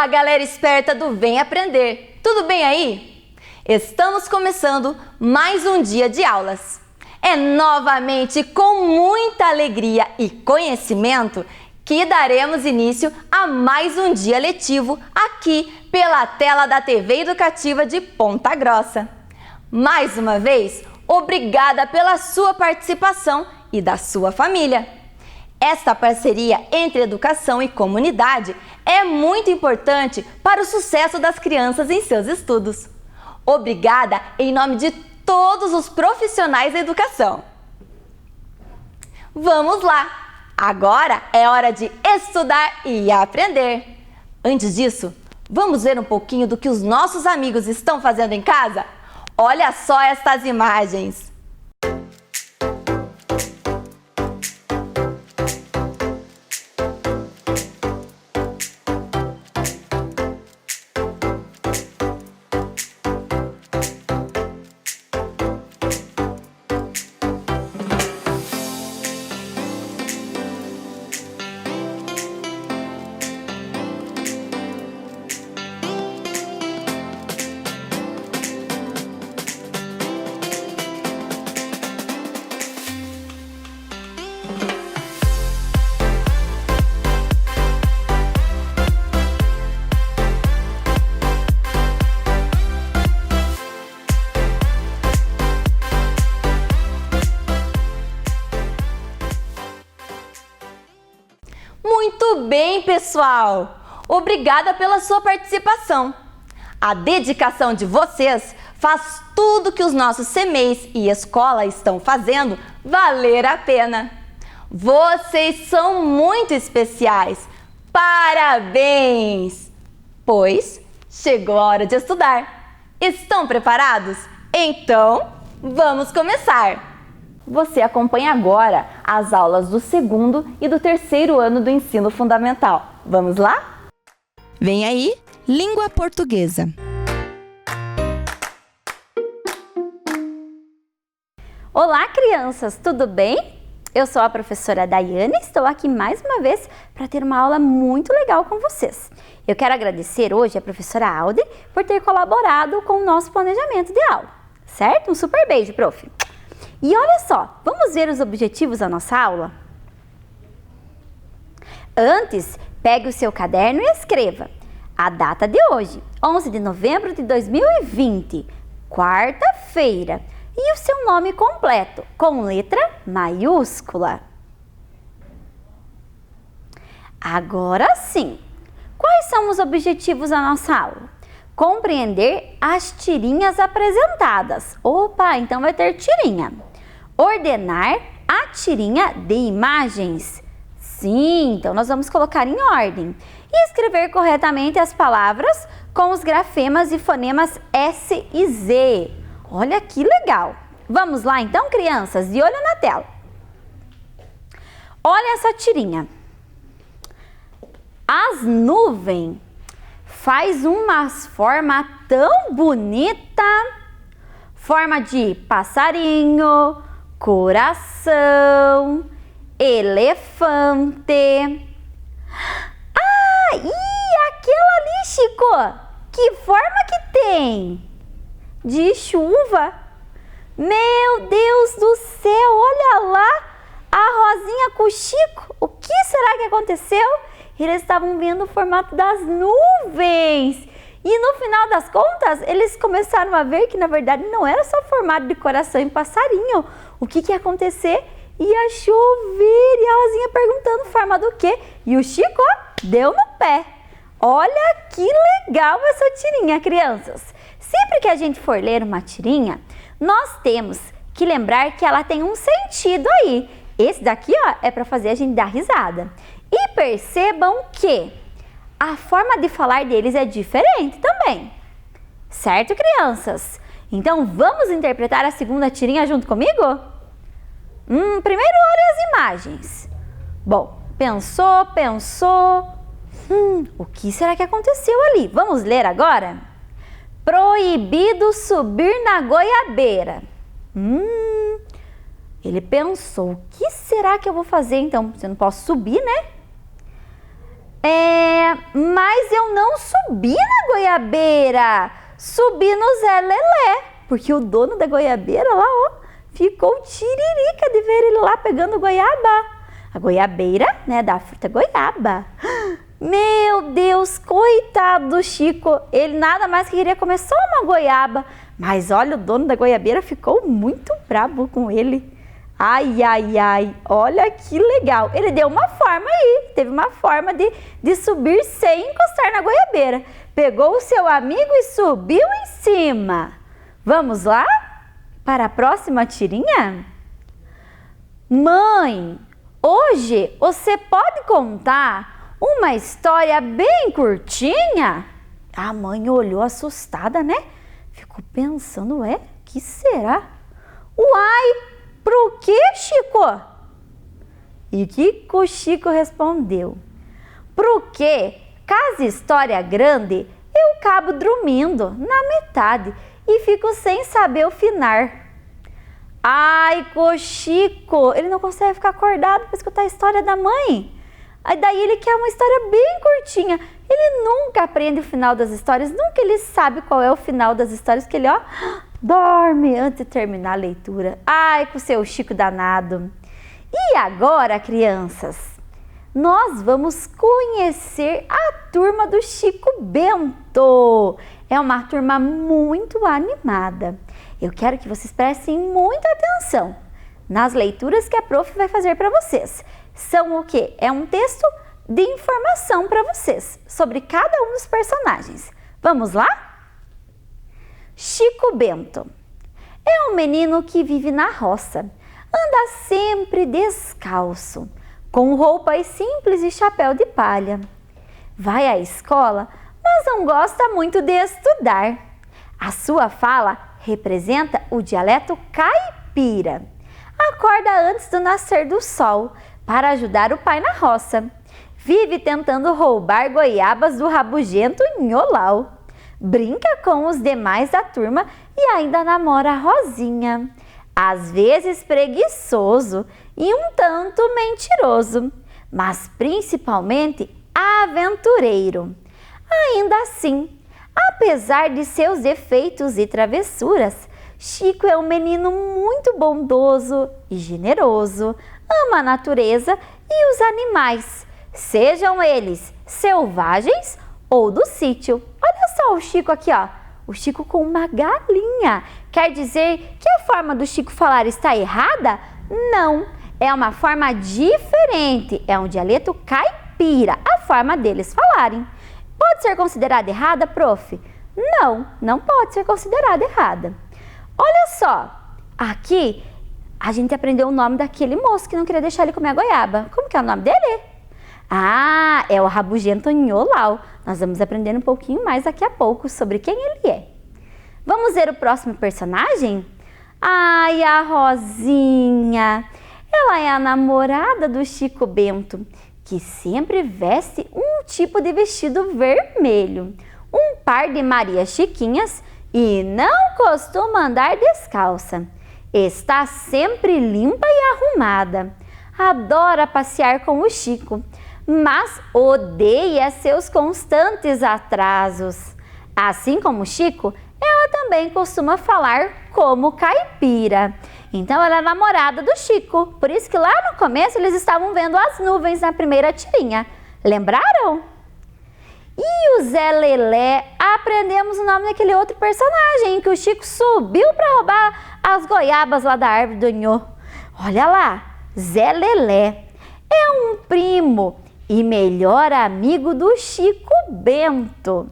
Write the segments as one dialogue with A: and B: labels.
A: Olá, galera esperta do Vem Aprender! Tudo bem aí? Estamos começando mais um dia de aulas. É novamente com muita alegria e conhecimento que daremos início a mais um dia letivo aqui pela tela da TV Educativa de Ponta Grossa. Mais uma vez, obrigada pela sua participação e da sua família. Esta parceria entre educação e comunidade é muito importante para o sucesso das crianças em seus estudos. Obrigada em nome de todos os profissionais da educação. Vamos lá! Agora é hora de estudar e aprender. Antes disso, vamos ver um pouquinho do que os nossos amigos estão fazendo em casa? Olha só estas imagens! Muito bem, pessoal! Obrigada pela sua participação. A dedicação de vocês faz tudo que os nossos CMEIs e escola estão fazendo valer a pena. Vocês são muito especiais. Parabéns! Pois chegou a hora de estudar. Estão preparados? Então, vamos começar! Você acompanha agora as aulas do segundo e do terceiro ano do ensino fundamental. Vamos lá?
B: Vem aí, língua portuguesa.
C: Olá, crianças, tudo bem? Eu sou a professora Daiane e estou aqui mais uma vez para ter uma aula muito legal com vocês. Eu quero agradecer hoje a professora Alde por ter colaborado com o nosso planejamento de aula, certo? Um super beijo, prof! E olha só, vamos ver os objetivos da nossa aula? Antes, pegue o seu caderno e escreva a data de hoje, 11 de novembro de 2020, quarta-feira, e o seu nome completo, com letra maiúscula. Agora sim, quais são os objetivos da nossa aula? Compreender as tirinhas apresentadas. Opa, então vai ter tirinha. Ordenar a tirinha de imagens. Sim, então nós vamos colocar em ordem. E escrever corretamente as palavras com os grafemas e fonemas S e Z. Olha que legal! Vamos lá então, crianças? De olho na tela. Olha essa tirinha. As nuvens faz uma forma tão bonita. Forma de passarinho, coração, elefante. Ah, e aquela ali, Chico? Que forma que tem? De chuva. Meu Deus do céu, olha lá a Rosinha com o Chico. O que será que aconteceu? Eles estavam vendo o formato das nuvens. E no final das contas, eles começaram a ver que na verdade não era só formato de coração e passarinho. O que ia acontecer? Ia chover. E a Rosinha perguntando forma do quê? E o Chico deu no pé. Olha que legal essa tirinha, crianças. Sempre que a gente for ler uma tirinha, nós temos que lembrar que ela tem um sentido aí. Esse daqui, ó, é para fazer a gente dar risada. E percebam que a forma de falar deles é diferente também. Certo, crianças? Então, vamos interpretar a segunda tirinha junto comigo? Primeiro, olhe as imagens. Bom, pensou. O que será que aconteceu ali? Vamos ler agora? Proibido subir na goiabeira. Ele pensou, o que será que eu vou fazer então? Se eu não posso subir, né? Mas eu não subi na goiabeira, subi no Zé Lelé, porque o dono da goiabeira lá, ó, ficou tiririca de ver ele lá pegando goiaba. A goiabeira, né, da fruta goiaba. Meu Deus, coitado do Chico, ele nada mais que queria comer só uma goiaba, mas olha, o dono da goiabeira ficou muito bravo com ele. Ai, ai, ai, olha que legal. Ele deu uma forma aí, teve uma forma de subir sem encostar na goiabeira. Pegou o seu amigo e subiu em cima. Vamos lá para a próxima tirinha? Mãe, hoje você pode contar uma história bem curtinha? A mãe olhou assustada, né? Ficou pensando, que será? Uai! Pro que, Chico? E que o Chico respondeu? Pro que, caso história grande, eu acabo dormindo na metade e fico sem saber o final. Ai, Chico, ele não consegue ficar acordado para escutar a história da mãe. Aí daí ele quer uma história bem curtinha. Ele nunca aprende o final das histórias, nunca ele sabe qual é o final das histórias, que ele, dorme antes de terminar a leitura. Ai, com o seu Chico danado. E agora, crianças, nós vamos conhecer a turma do Chico Bento. É uma turma muito animada. Eu quero que vocês prestem muita atenção nas leituras que a prof vai fazer para vocês. São o quê? É um texto de informação para vocês sobre cada um dos personagens. Vamos lá? Chico Bento é um menino que vive na roça, anda sempre descalço, com roupas simples e chapéu de palha. Vai à escola, mas não gosta muito de estudar. A sua fala representa o dialeto caipira. Acorda antes do nascer do sol para ajudar o pai na roça. Vive tentando roubar goiabas do rabugento Nholau. Brinca com os demais da turma e ainda namora a Rosinha. Às vezes preguiçoso e um tanto mentiroso, mas principalmente aventureiro. Ainda assim, apesar de seus defeitos e travessuras, Chico é um menino muito bondoso e generoso, ama a natureza e os animais, sejam eles selvagens ou do sítio. Olha só o Chico aqui, ó. O Chico com uma galinha. Quer dizer que a forma do Chico falar está errada? Não, é uma forma diferente. É um dialeto caipira, a forma deles falarem. Pode ser considerada errada, prof? Não, não pode ser considerada errada. Olha só, aqui a gente aprendeu o nome daquele moço que não queria deixar ele comer a goiaba. Como que é o nome dele? Ah, é o rabugento Nholau. Nós vamos aprender um pouquinho mais daqui a pouco sobre quem ele é. Vamos ver o próximo personagem? Ai, a Rosinha. Ela é a namorada do Chico Bento, que sempre veste um tipo de vestido vermelho, um par de Maria Chiquinhas e não costuma andar descalça. Está sempre limpa e arrumada. Adora passear com o Chico, mas odeia seus constantes atrasos. Assim como o Chico, ela também costuma falar como caipira. Então ela é namorada do Chico, por isso que lá no começo eles estavam vendo as nuvens na primeira tirinha. Lembraram? E o Zé Lelé, aprendemos o nome daquele outro personagem que o Chico subiu para roubar as goiabas lá da árvore do Nhô. Olha lá, Zé Lelé é um primo e melhor amigo do Chico Bento.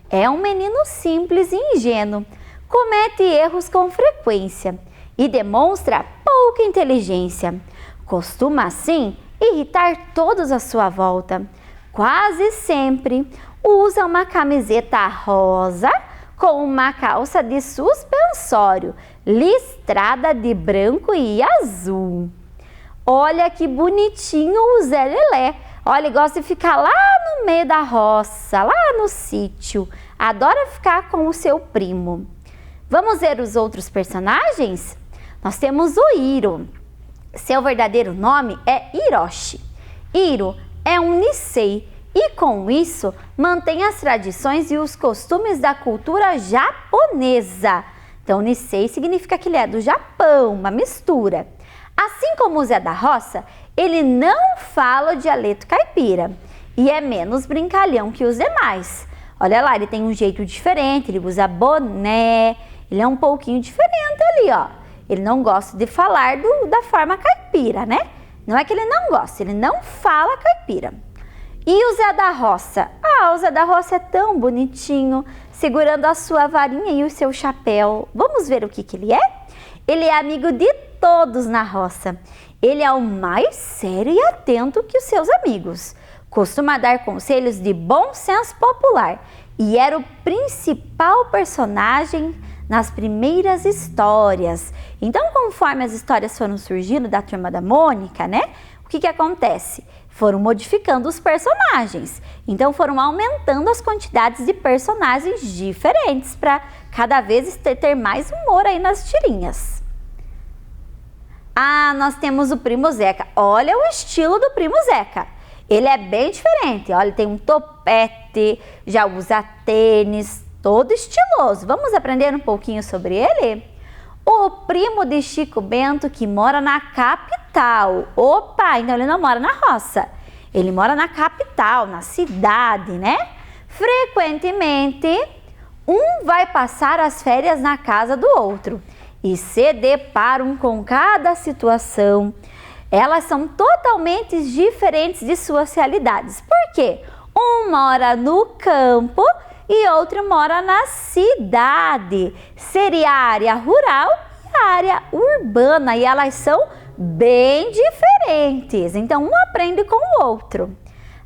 C: É um menino simples e ingênuo, comete erros com frequência e demonstra pouca inteligência. Costuma, assim, irritar todos à sua volta. Quase sempre usa uma camiseta rosa com uma calça de suspensório listrada de branco e azul. Olha que bonitinho o Zé Lelé. Olha, ele gosta de ficar lá no meio da roça, lá no sítio. Adora ficar com o seu primo. Vamos ver os outros personagens? Nós temos o Iro. Seu verdadeiro nome é Hiroshi. Iro é um Nisei e com isso mantém as tradições e os costumes da cultura japonesa. Então, Nisei significa que ele é do Japão, uma mistura. Assim como o Zé da Roça, ele não fala o dialeto caipira e é menos brincalhão que os demais. Olha lá, ele tem um jeito diferente, ele usa boné, ele é um pouquinho diferente ali, ó. Ele não gosta de falar da forma caipira, né? Não é que ele não gosta, ele não fala caipira. E o Zé da Roça? O Zé da Roça é tão bonitinho, segurando a sua varinha e o seu chapéu. Vamos ver o que ele é? Ele é amigo de todos na roça. Ele é o mais sério e atento que os seus amigos. Costuma dar conselhos de bom senso popular e era o principal personagem nas primeiras histórias. Então, conforme as histórias foram surgindo da Turma da Mônica, né? O que acontece? Foram modificando os personagens. Então, foram aumentando as quantidades de personagens diferentes para cada vez ter mais humor aí nas tirinhas. Nós temos o Primo Zeca. Olha o estilo do Primo Zeca. Ele é bem diferente. Olha, ele tem um topete, já usa tênis, todo estiloso. Vamos aprender um pouquinho sobre ele? O primo de Chico Bento que mora na capital. Opa, então ele não mora na roça. Ele mora na capital, na cidade, né? Frequentemente, um vai passar as férias na casa do outro e se deparam com cada situação. Elas são totalmente diferentes de suas realidades. Por quê? Um mora no campo e outro mora na cidade. Seria a área rural e a área urbana, e elas são bem diferentes. Então, um aprende com o outro.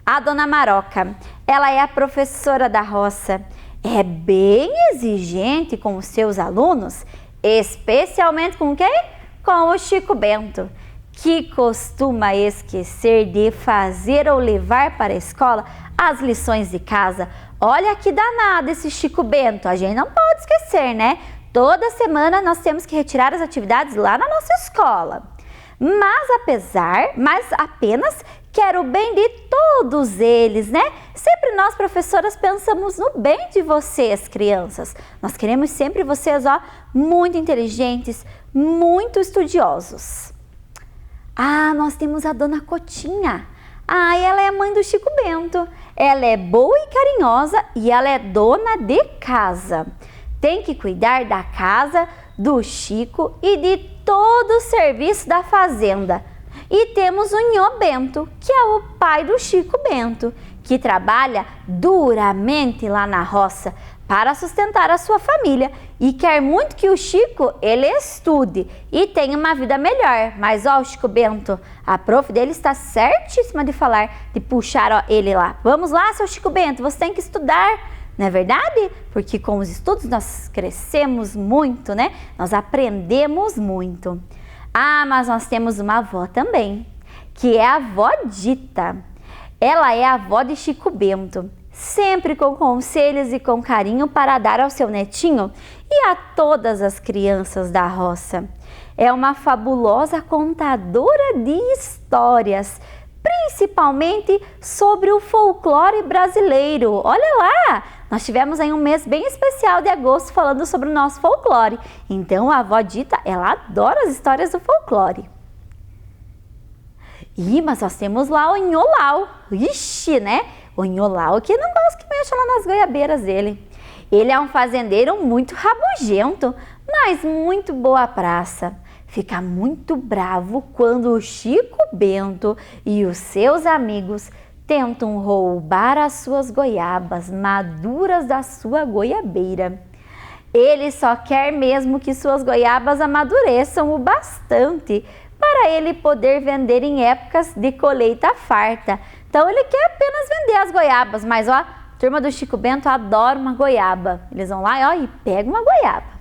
C: A Dona Maroca, ela é a professora da roça. É bem exigente com os seus alunos, especialmente com quem? Com o Chico Bento, que costuma esquecer de fazer ou levar para a escola as lições de casa. Olha que danado esse Chico Bento, a gente não pode esquecer, né? Toda semana nós temos que retirar as atividades lá na nossa escola. Mas apenas quer o bem de todos eles, né? Sempre nós, professoras, pensamos no bem de vocês, crianças. Nós queremos sempre vocês, muito inteligentes, muito estudiosos. Nós temos a Dona Cotinha. Ela é a mãe do Chico Bento. Ela é boa e carinhosa e ela é dona de casa. Tem que cuidar da casa, do Chico e de todo o serviço da fazenda. E temos o Nhô Bento, que é o pai do Chico Bento, que trabalha duramente lá na roça para sustentar a sua família e quer muito que o Chico ele estude e tenha uma vida melhor. Mas o Chico Bento, a prof dele está certíssima de falar, de puxar ele lá. Vamos lá, seu Chico Bento, você tem que estudar, não é verdade? Porque com os estudos nós crescemos muito, né? Nós aprendemos muito. Mas nós temos uma avó também, que é a avó Dita. Ela é a avó de Chico Bento, sempre com conselhos e com carinho para dar ao seu netinho e a todas as crianças da roça. É uma fabulosa contadora de histórias, principalmente sobre o folclore brasileiro. Olha lá, nós tivemos aí um mês bem especial de agosto falando sobre o nosso folclore. Então a avó Dita, ela adora as histórias do folclore. Mas nós temos lá o Nholau. Ixi, né? O Nholau que não gosta que mexa lá nas goiabeiras dele. Ele é um fazendeiro muito rabugento, mas muito boa praça. Fica muito bravo quando o Chico Bento e os seus amigos tentam roubar as suas goiabas maduras da sua goiabeira. Ele só quer mesmo que suas goiabas amadureçam o bastante para ele poder vender em épocas de colheita farta. Então ele quer apenas vender as goiabas, mas a turma do Chico Bento adora uma goiaba. Eles vão lá e pegam uma goiaba.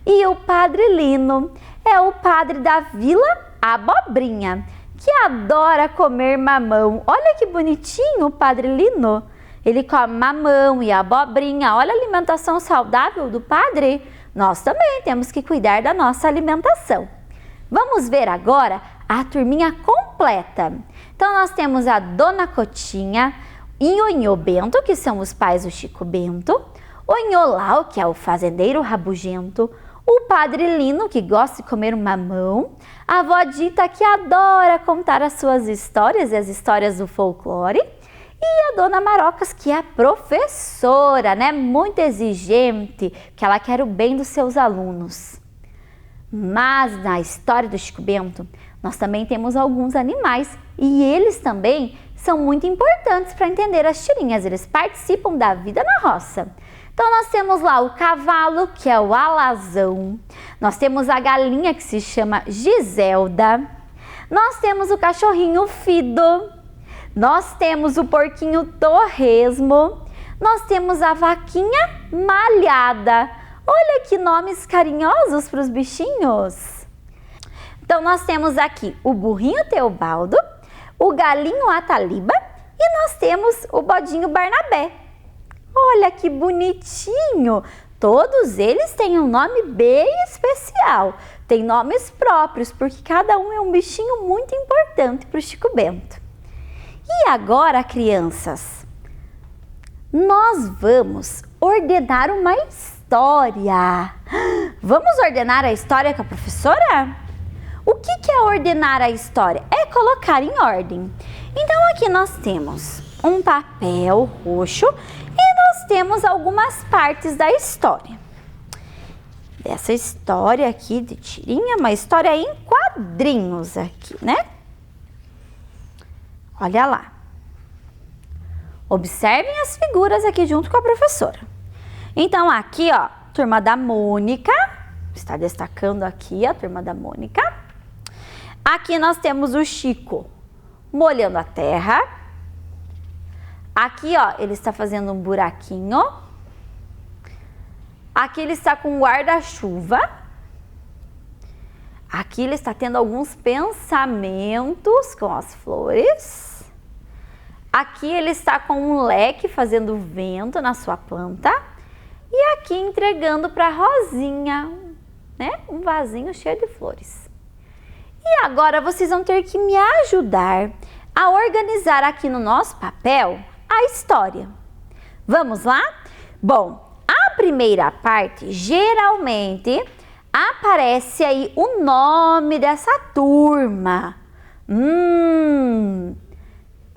C: E o Padre Lino é o padre da Vila Abobrinha, que adora comer mamão. Olha que bonitinho o Padre Lino. Ele come mamão e abobrinha. Olha a alimentação saudável do padre. Nós também temos que cuidar da nossa alimentação. Vamos ver agora a turminha completa. Então nós temos a Dona Cotinha, Nhonhô Bento, que são os pais do Chico Bento, o Nholau, que é o fazendeiro rabugento, o Padre Lino, que gosta de comer mamão, a avó Dita, que adora contar as suas histórias e as histórias do folclore, e a Dona Marocas, que é professora, né? Muito exigente, que ela quer o bem dos seus alunos. Mas na história do Chico Bento, nós também temos alguns animais e eles também são muito importantes para entender as tirinhas. Eles participam da vida na roça. Então nós temos lá o cavalo, que é o alazão. Nós temos a galinha, que se chama Giselda. Nós temos o cachorrinho Fido. Nós temos o porquinho Torresmo. Nós temos a vaquinha Malhada. Olha que nomes carinhosos para os bichinhos. Então nós temos aqui o burrinho Teobaldo, o galinho Ataliba e nós temos o bodinho Barnabé. Olha que bonitinho! Todos eles têm um nome bem especial. Tem nomes próprios, porque cada um é um bichinho muito importante para o Chico Bento. E agora, crianças, nós vamos ordenar uma história. Vamos ordenar a história com a professora? O que é ordenar a história? É colocar em ordem. Então aqui nós temos um papel roxo e nós temos algumas partes da história. Dessa história aqui de tirinha, uma história em quadrinhos aqui, né? Olha lá. Observem as figuras aqui junto com a professora. Então aqui, ó, turma da Mônica, está destacando aqui a turma da Mônica. Aqui nós temos o Chico molhando a terra. Aqui, ó, ele está fazendo um buraquinho. Aqui ele está com um guarda-chuva. Aqui ele está tendo alguns pensamentos com as flores. Aqui ele está com um leque fazendo vento na sua planta. E aqui entregando para a Rosinha, né? Um vasinho cheio de flores. E agora vocês vão ter que me ajudar a organizar aqui no nosso papel a história. Vamos lá? Bom, a primeira parte geralmente aparece aí o nome dessa turma.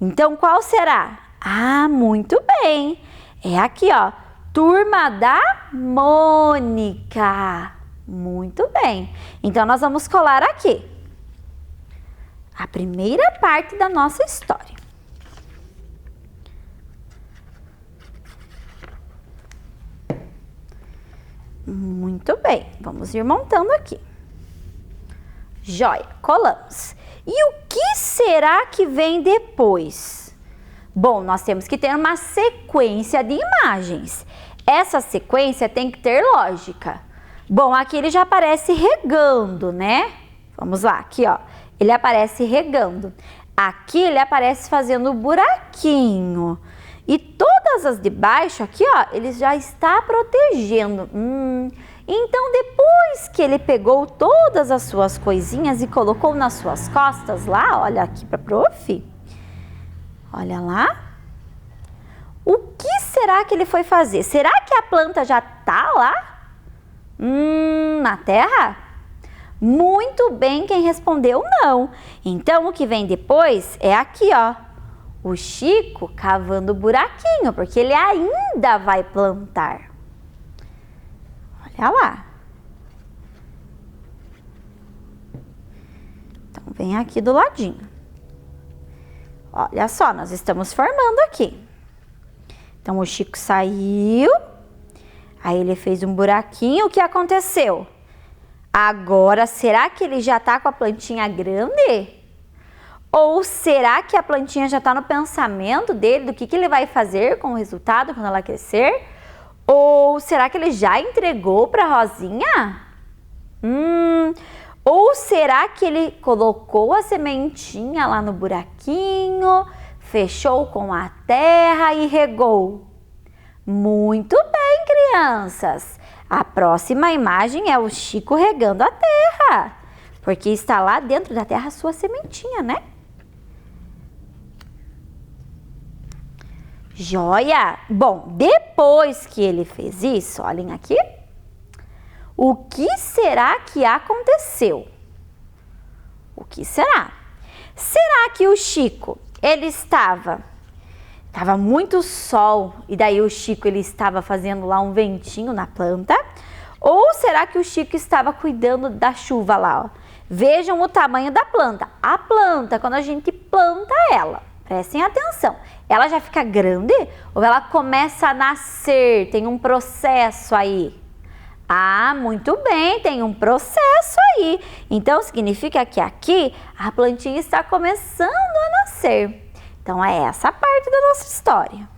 C: Então qual será? Ah, muito bem. É aqui, ó. Turma da Mônica. Muito bem. Então nós vamos colar aqui a primeira parte da nossa história. Muito bem, vamos ir montando aqui. Joia, colamos. E o que será que vem depois? Bom, nós temos que ter uma sequência de imagens. Essa sequência tem que ter lógica. Bom, aqui ele já aparece regando, né? Vamos lá, aqui ó, ele aparece regando. Aqui ele aparece fazendo o buraquinho. E todas as de baixo aqui, ó, ele já está protegendo. Então, depois que ele pegou todas as suas coisinhas e colocou nas suas costas lá, olha aqui para a prof. Olha lá. O que será que ele foi fazer? Será que a planta já está lá? Na terra? Muito bem, quem respondeu não. Então, o que vem depois é aqui, ó. O Chico cavando o buraquinho, porque ele ainda vai plantar. Olha lá. Então, vem aqui do ladinho. Olha só, nós estamos formando aqui. Então, o Chico saiu. Aí, ele fez um buraquinho. O que aconteceu? Agora, será que ele já tá com a plantinha grande? Ou será que a plantinha já está no pensamento dele, do que ele vai fazer com o resultado quando ela crescer? Ou será que ele já entregou para a Rosinha? Ou será que ele colocou a sementinha lá no buraquinho, fechou com a terra e regou? Muito bem, crianças! A próxima imagem é o Chico regando a terra, porque está lá dentro da terra a sua sementinha, né? Joia! Bom, depois que ele fez isso, olhem aqui. O que será que aconteceu? O que será? Será que o Chico, ele estava muito sol e daí o Chico ele estava fazendo lá um ventinho na planta? Ou será que o Chico estava cuidando da chuva lá, ó? Vejam o tamanho da planta. A planta, quando a gente planta ela, prestem atenção, ela já fica grande ou ela começa a nascer? Tem um processo aí. Ah, muito bem, tem um processo aí. Então, significa que aqui a plantinha está começando a nascer. Então, é essa a parte da nossa história.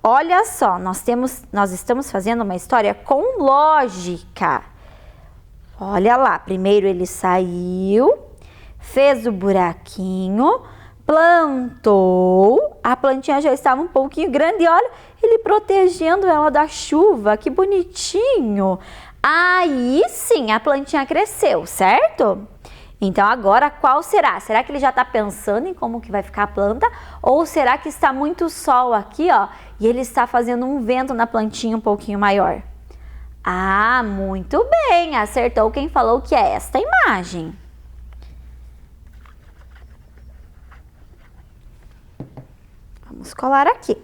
C: Olha só, nós estamos fazendo uma história com lógica. Olha lá, primeiro ele saiu, fez o buraquinho, plantou, a plantinha já estava um pouquinho grande e olha, ele protegendo ela da chuva, que bonitinho. Aí sim, a plantinha cresceu, certo? Então agora qual será? Será que ele já está pensando em como que vai ficar a planta? Ou será que está muito sol aqui, ó, e ele está fazendo um vento na plantinha um pouquinho maior? Ah, muito bem, acertou quem falou que é esta imagem. Vamos colar aqui.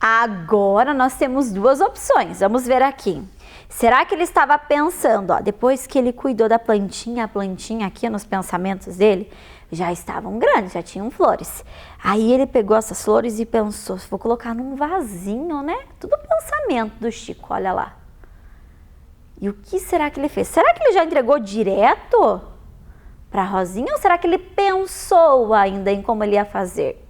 C: Agora nós temos duas opções, vamos ver aqui. Será que ele estava pensando, ó, depois que ele cuidou da plantinha, a plantinha aqui nos pensamentos dele já estavam grandes, já tinham flores. Aí ele pegou essas flores e pensou, vou colocar num vasinho, né? Tudo pensamento do Chico, olha lá. E o que será que ele fez? Será que ele já entregou direto para a Rosinha ou será que ele pensou ainda em como ele ia fazer?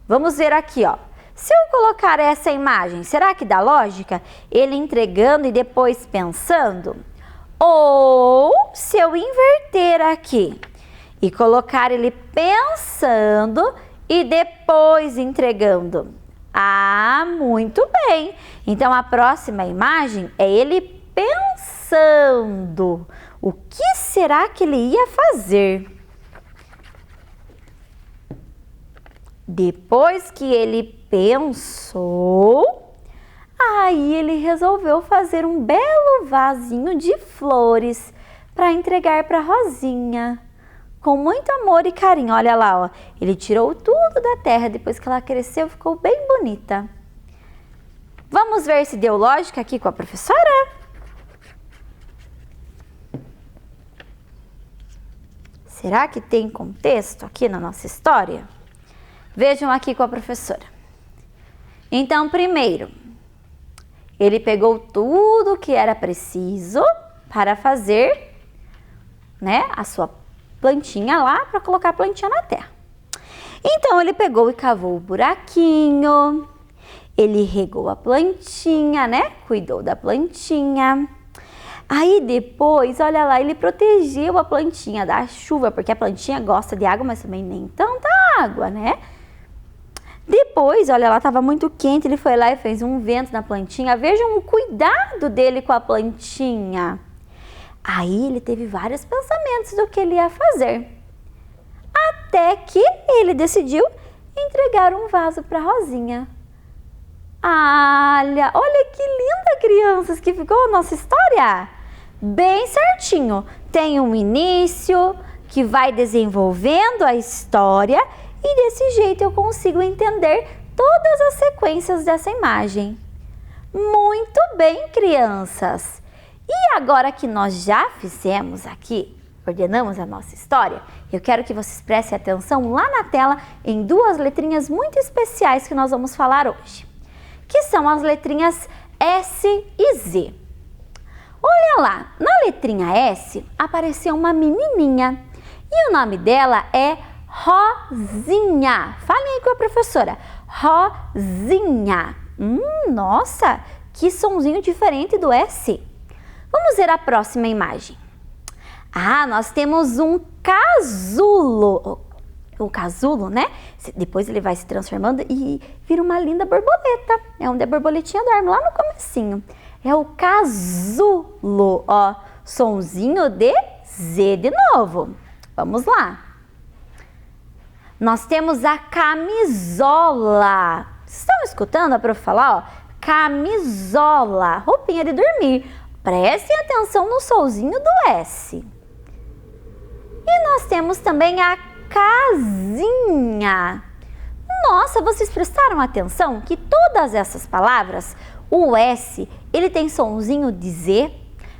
C: Vamos ver aqui, ó. Se eu colocar essa imagem, será que dá lógica? Ele entregando e depois pensando? Ou se eu inverter aqui e colocar ele pensando e depois entregando? Ah, muito bem! Então a próxima imagem é ele pensando. O que será que ele ia fazer? Depois que ele pensou, aí ele resolveu fazer um belo vasinho de flores para entregar para Rosinha. Com muito amor e carinho, olha lá, ó. Ele tirou tudo da terra, depois que ela cresceu, ficou bem bonita. Vamos ver se deu lógica aqui com a professora? Será que tem contexto aqui na nossa história? Vejam aqui com a professora. Então, primeiro, ele pegou tudo que era preciso para fazer, né, a sua plantinha lá, para colocar a plantinha na terra. Então, ele pegou e cavou o buraquinho, ele regou a plantinha, né, cuidou da plantinha. Aí depois, olha lá, ele protegeu a plantinha da chuva, porque a plantinha gosta de água, mas também nem tanta água, né? Depois, olha lá, estava muito quente, ele foi lá e fez um vento na plantinha. Vejam o cuidado dele com a plantinha. Aí ele teve vários pensamentos do que ele ia fazer. Até que ele decidiu entregar um vaso para Rosinha. Olha que linda, crianças, que ficou a nossa história. Bem certinho. Tem um início que vai desenvolvendo a história e desse jeito eu consigo entender todas as sequências dessa imagem. Muito bem, crianças! E agora que nós já fizemos aqui, ordenamos a nossa história, eu quero que vocês prestem atenção lá na tela em duas letrinhas muito especiais que nós vamos falar hoje, que são as letrinhas S e Z. Olha lá, na letrinha S apareceu uma menininha e o nome dela é Rosinha. Falem aí com a professora. Rosinha. Nossa, que sonzinho diferente do S. Vamos ver a próxima imagem. Nós temos um casulo. O casulo, né? Depois ele vai se transformando e vira uma linda borboleta. É onde a borboletinha dorme, lá no comecinho. É o casulo, ó. Sonzinho de Z de novo. Vamos lá. Nós temos a camisola. Vocês estão escutando a prof falar, ó? Camisola, roupinha de dormir. Prestem atenção no solzinho do S. E nós temos também a casinha. Nossa, vocês prestaram atenção que todas essas palavras, o S, ele tem sonzinho de Z?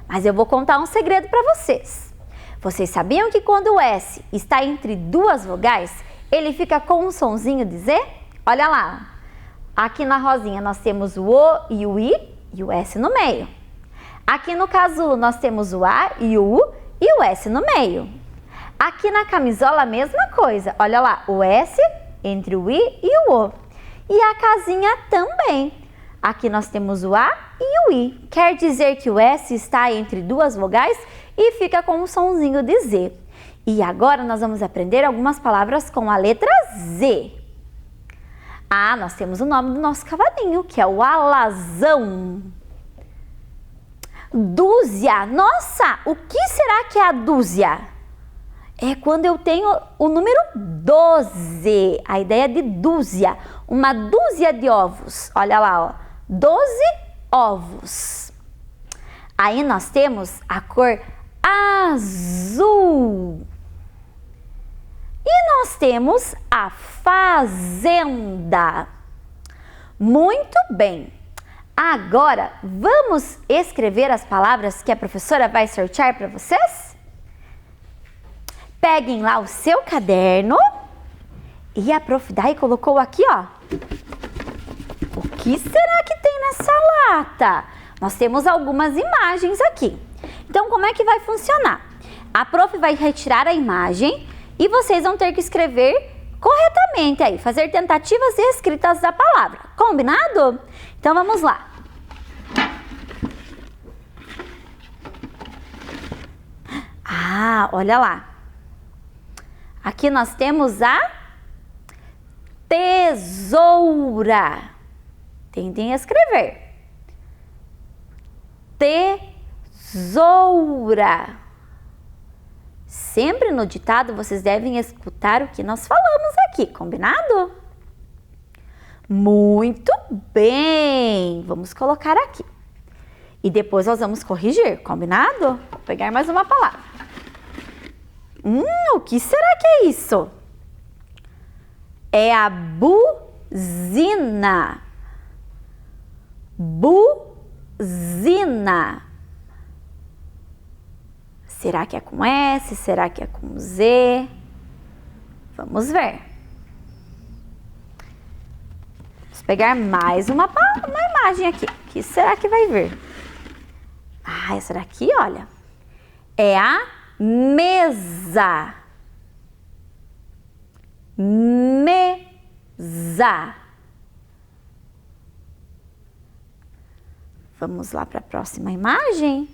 C: Mas eu vou contar um segredo para vocês. Vocês sabiam que quando o S está entre duas vogais, ele fica com um sonzinho de Z? Olha lá. Aqui na rosinha nós temos o O e o I e o S no meio. Aqui no casulo nós temos o A e o U e o S no meio. Aqui na camisola a mesma coisa. Olha lá, o S entre o I e o O. E a casinha também. Aqui nós temos o A e o I. Quer dizer que o S está entre duas vogais e fica com um sonzinho de Z. E agora nós vamos aprender algumas palavras com a letra Z. Ah, nós temos o nome do nosso cavalinho, que é o alazão. Dúzia. Nossa, o que será que é a dúzia? É quando eu tenho o número 12. A ideia de dúzia. Uma dúzia de ovos. Olha lá, ó. 12 ovos. Aí nós temos a cor azul. E nós temos a fazenda. Muito bem. Agora, vamos escrever as palavras que a professora vai sortear para vocês? Peguem lá o seu caderno e a prof. Dai colocou aqui, ó. O que será que tem nessa lata? Nós temos algumas imagens aqui. Então, como é que vai funcionar? A prof. Vai retirar a imagem e vocês vão ter que escrever corretamente aí, fazer tentativas e escritas da palavra. Combinado? Então, vamos lá. Ah, olha lá. Aqui nós temos a tesoura. Tentem escrever. Tesoura. Sempre no ditado vocês devem escutar o que nós falamos aqui, combinado? Muito bem! Vamos colocar aqui. E depois nós vamos corrigir, combinado? Vou pegar mais uma palavra. O que será que é isso? É a buzina. Buzina. Será que é com S? Será que é com Z? Vamos ver. Vamos pegar mais uma imagem aqui. O que será que vai vir? Ah, essa daqui, olha. É a mesa. Mesa. Vamos lá para a próxima imagem.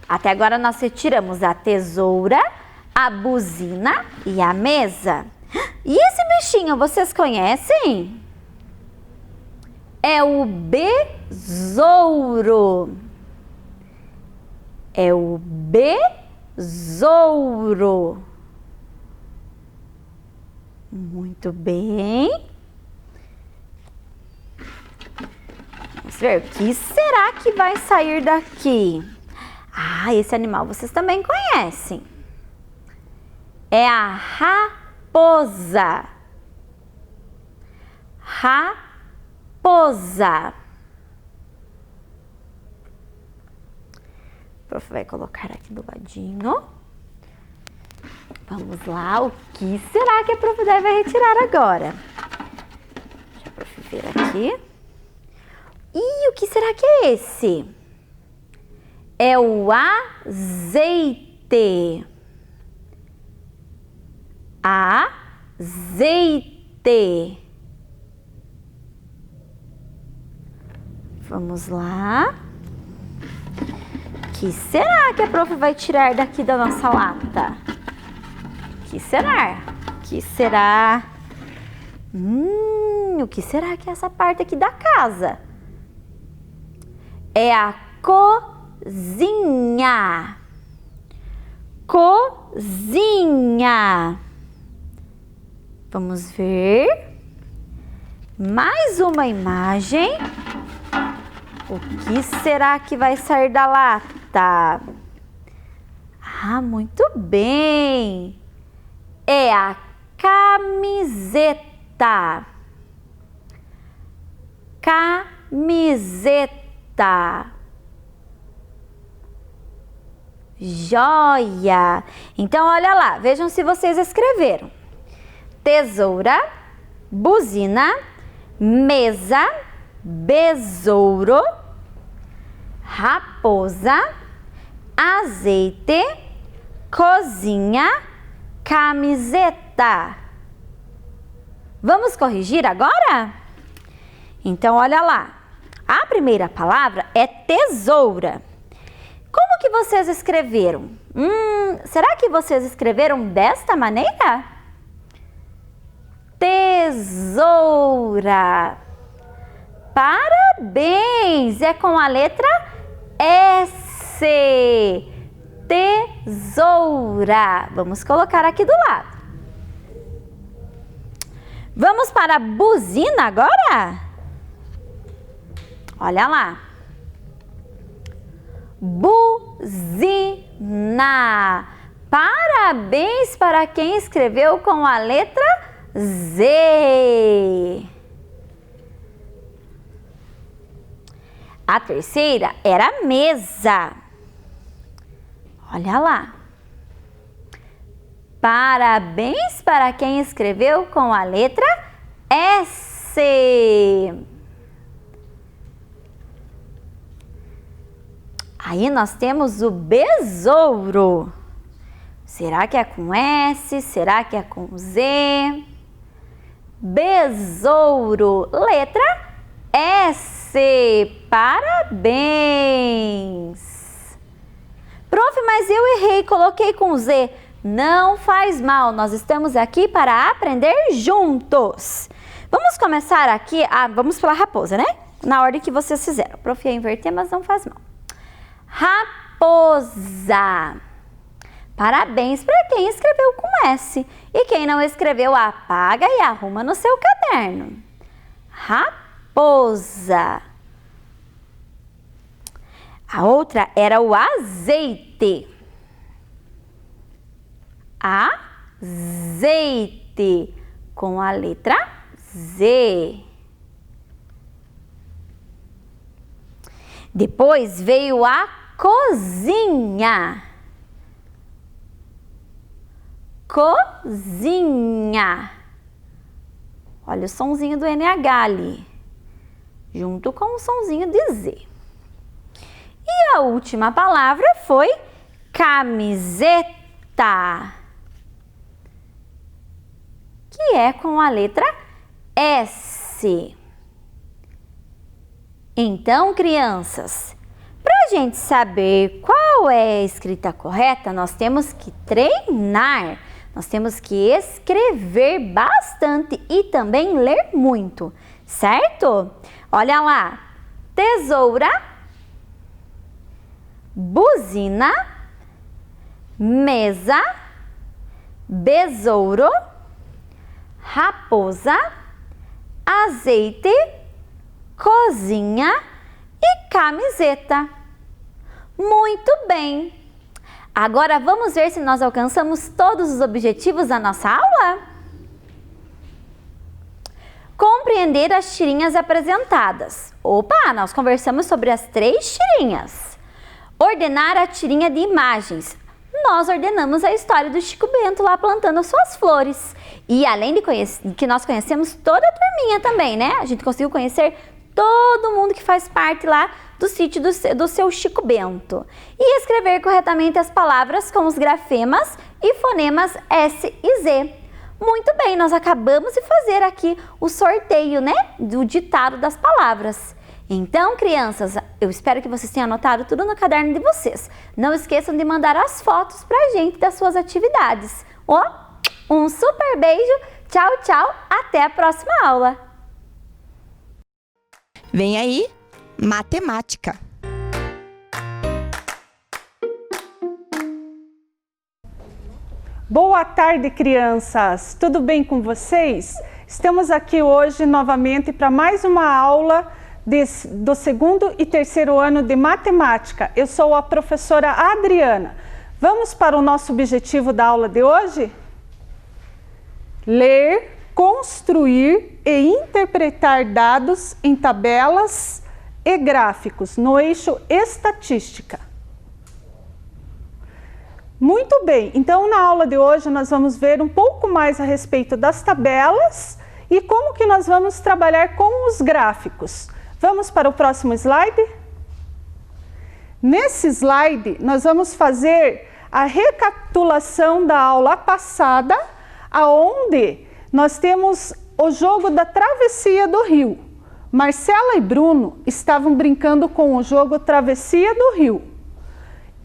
C: Até agora nós retiramos a tesoura, a buzina e a mesa. E esse bichinho, vocês conhecem? É o besouro. É o besouro. Muito bem. Vamos ver o que será que vai sair daqui. Ah, esse animal vocês também conhecem. É a raposa. Raposa. O prof vai colocar aqui do ladinho. Vamos lá, o que será que a prof vai retirar agora? Deixa a prof ver aqui. E o que será que é esse? É o azeite. Azeite. Vamos lá. O que será que a prof vai tirar daqui da nossa lata? O que será? O que será? O que será que é essa parte aqui da casa? É a cozinha. cozinha. Vamos ver. Mais uma imagem. O que será que vai sair da lata? Ah, muito bem. É a camiseta. Camiseta. Joia! Então, olha lá, vejam se vocês escreveram. Tesoura, buzina, mesa, besouro, raposa, azeite, cozinha, camiseta. Vamos corrigir agora? Então, olha lá. A primeira palavra é tesoura. Como que vocês escreveram? Será que vocês escreveram desta maneira? Tesoura. Parabéns! É com a letra S. Tesoura. Vamos colocar aqui do lado. Vamos para a buzina agora? Olha lá. Buzina. Parabéns para quem escreveu com a letra Z. A terceira era mesa. Olha lá. Parabéns para quem escreveu com a letra S. Aí nós temos o besouro. Será que é com S? Será que é com Z? Besouro. Letra S. Parabéns! Prof, mas eu errei, coloquei com Z. Não faz mal, nós estamos aqui para aprender juntos. Vamos começar aqui, vamos pela raposa, né? Na ordem que vocês fizeram. Prof, ia inverter, mas não faz mal. Raposa. Parabéns para quem escreveu com S. E quem não escreveu, apaga e arruma no seu caderno. Raposa. A outra era o azeite. Azeite. Com a letra Z. Depois veio a cozinha. Cozinha. Olha o sonzinho do NH ali, junto com o sonzinho de Z. E a última palavra foi camiseta, que é com a letra S. Então, crianças, para a gente saber qual é a escrita correta, nós temos que treinar, nós temos que escrever bastante e também ler muito, certo? Olha lá, tesoura, buzina, mesa, besouro, raposa, azeite, cozinha e camiseta. Muito bem! Agora vamos ver se nós alcançamos todos os objetivos da nossa aula? Compreender as tirinhas apresentadas. Opa, nós conversamos sobre as 3 tirinhas. Ordenar a tirinha de imagens. Nós ordenamos a história do Chico Bento lá plantando as suas flores. E além de que nós conhecemos toda a turminha também, né? A gente conseguiu conhecer todo mundo que faz parte lá do sítio do seu Chico Bento. E escrever corretamente as palavras com os grafemas e fonemas S e Z. Muito bem, nós acabamos de fazer aqui o sorteio, né, do ditado das palavras. Então, crianças, eu espero que vocês tenham anotado tudo no caderno de vocês. Não esqueçam de mandar as fotos pra gente das suas atividades. Um super beijo, tchau, tchau, até a próxima aula!
B: Vem aí, matemática.
D: Boa tarde, crianças! Tudo bem com vocês? Estamos aqui hoje novamente para mais uma aula do segundo e terceiro ano de matemática. Eu sou a professora Adriana. Vamos para o nosso objetivo da aula de hoje? Ler, construir e interpretar dados em tabelas e gráficos no eixo estatística. Muito bem, então na aula de hoje nós vamos ver um pouco mais a respeito das tabelas e como que nós vamos trabalhar com os gráficos. Vamos para o próximo slide? Nesse slide nós vamos fazer a recapitulação da aula passada, aonde nós temos o jogo da travessia do rio. Marcela e Bruno estavam brincando com o jogo Travessia do Rio.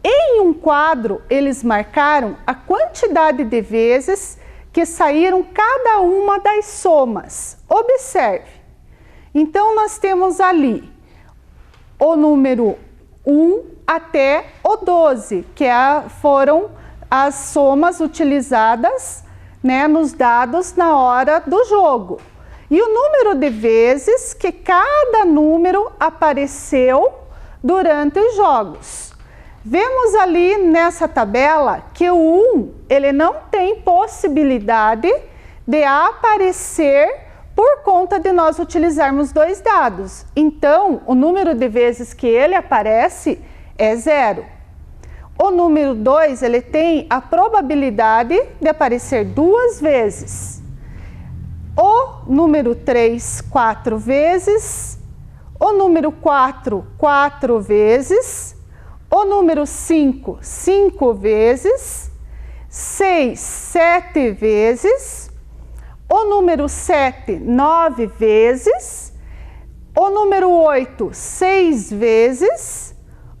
D: Em um quadro, eles marcaram a quantidade de vezes que saíram cada uma das somas. Observe. Então, nós temos ali o número 1 até o 12, que foram as somas utilizadas, né, nos dados na hora do jogo. E o número de vezes que cada número apareceu durante os jogos. Vemos ali nessa tabela que o 1, ele não tem possibilidade de aparecer por conta de nós utilizarmos dois dados. Então, o número de vezes que ele aparece é 0. O número 2, ele tem a probabilidade de aparecer 2 vezes. O número 3, 4 vezes. O número 4, 4 vezes. O número 5, 5 vezes, 6, 7 vezes, o número 7, 9 vezes, o número 8, 6 vezes,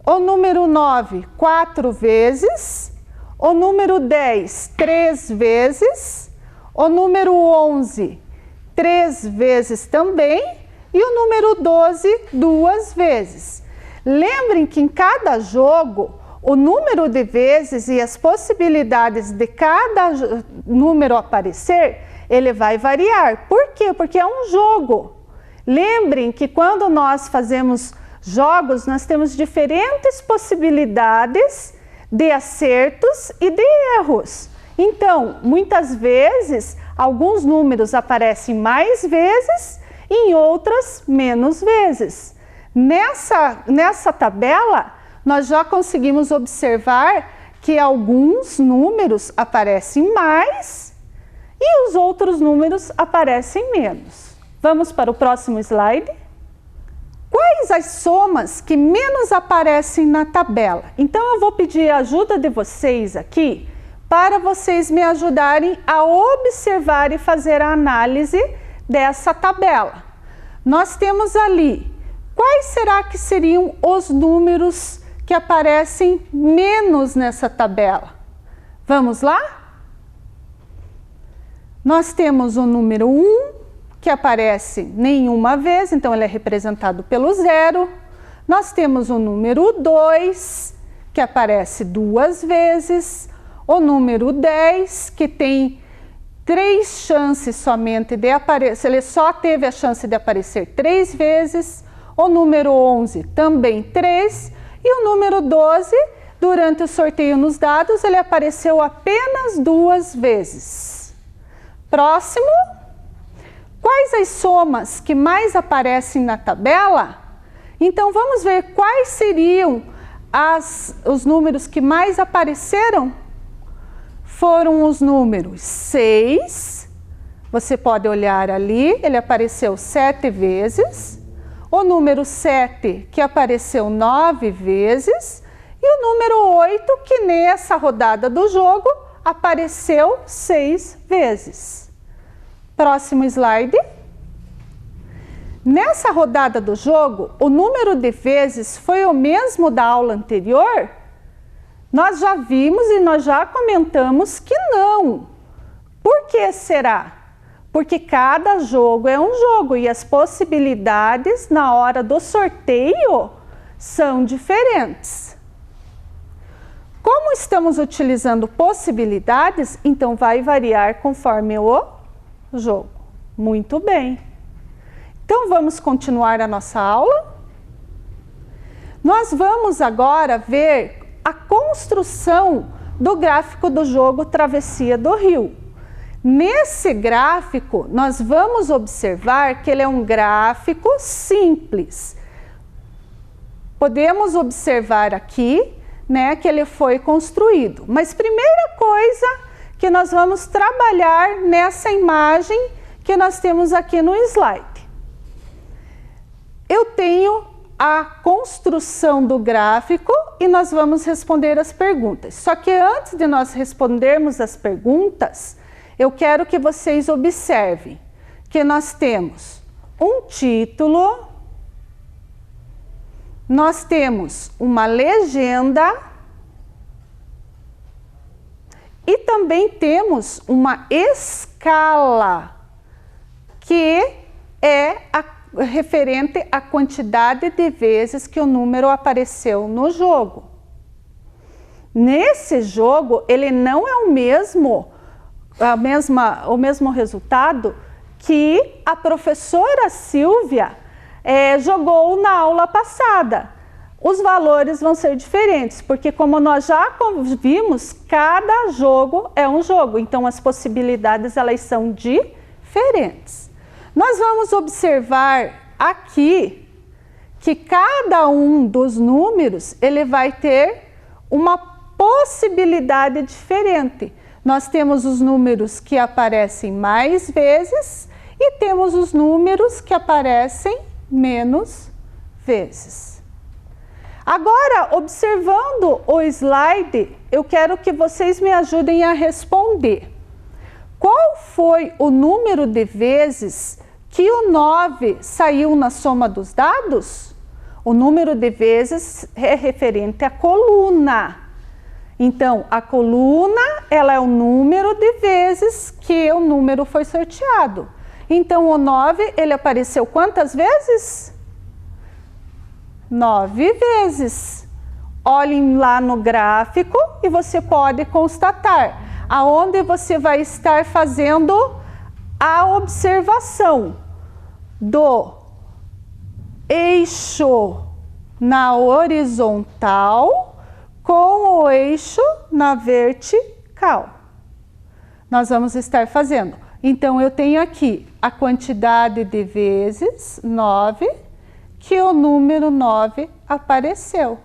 D: o número 9, 4 vezes, o número 10, 3 vezes, o número 11, 3 vezes também e o número 12, 2 vezes. Lembrem que em cada jogo, o número de vezes e as possibilidades de cada número aparecer, ele vai variar. Por quê? Porque é um jogo. Lembrem que quando nós fazemos jogos, nós temos diferentes possibilidades de acertos e de erros. Então, muitas vezes, alguns números aparecem mais vezes e em outras menos vezes. Nessa tabela, nós já conseguimos observar que alguns números aparecem mais e os outros números aparecem menos. Vamos para o próximo slide. Quais as somas que menos aparecem na tabela? Então, eu vou pedir a ajuda de vocês aqui para vocês me ajudarem a observar e fazer a análise dessa tabela. Nós temos ali. Quais será que seriam os números que aparecem menos nessa tabela? Vamos lá? Nós temos o número 1, que aparece nenhuma vez, então ele é representado pelo 0. Nós temos o número 2, que aparece 2 vezes. O número 10, que tem 3 chances somente de aparecer, ele só teve a chance de aparecer 3 vezes. O número 11 também 3 e o número 12, durante o sorteio nos dados, ele apareceu apenas 2 vezes. Próximo. Quais as somas que mais aparecem na tabela? Então vamos ver quais seriam os números que mais apareceram. Foram os números 6, você pode olhar ali, ele apareceu 7 vezes. O número 7, que apareceu 9 vezes, e o número 8, que nessa rodada do jogo apareceu 6 vezes. Próximo slide. Nessa rodada do jogo, o número de vezes foi o mesmo da aula anterior? Nós já vimos e nós já comentamos que não. Por que será? Porque cada jogo é um jogo e as possibilidades na hora do sorteio são diferentes. Como estamos utilizando possibilidades, então vai variar conforme o jogo. Muito bem. Então vamos continuar a nossa aula? Nós vamos agora ver a construção do gráfico do jogo Travessia do Rio. Nesse gráfico, nós vamos observar que ele é um gráfico simples. Podemos observar aqui, né, que ele foi construído. Mas primeira coisa que nós vamos trabalhar nessa imagem que nós temos aqui no slide. Eu tenho a construção do gráfico e nós vamos responder as perguntas. Só que antes de nós respondermos as perguntas, eu quero que vocês observem que nós temos um título, nós temos uma legenda e também temos uma escala, que é referente à quantidade de vezes que o número apareceu no jogo. Nesse jogo, ele não é o mesmo resultado que a professora Silvia jogou na aula passada. Os valores vão ser diferentes, porque como nós já vimos, cada jogo é um jogo, então as possibilidades elas são diferentes. Nós vamos observar aqui que cada um dos números ele vai ter uma possibilidade diferente. Nós temos os números que aparecem mais vezes e temos os números que aparecem menos vezes. Agora, observando o slide, eu quero que vocês me ajudem a responder. Qual foi o número de vezes que o 9 saiu na soma dos dados? O número de vezes é referente à coluna. Então, a coluna, ela é o número de vezes que o número foi sorteado. Então, o 9, ele apareceu quantas vezes? 9 vezes. Olhem lá no gráfico e você pode constatar aonde você vai estar fazendo a observação do eixo na horizontal com o eixo na vertical. Nós vamos estar fazendo. Então, eu tenho aqui a quantidade de vezes, 9, que o número 9 apareceu.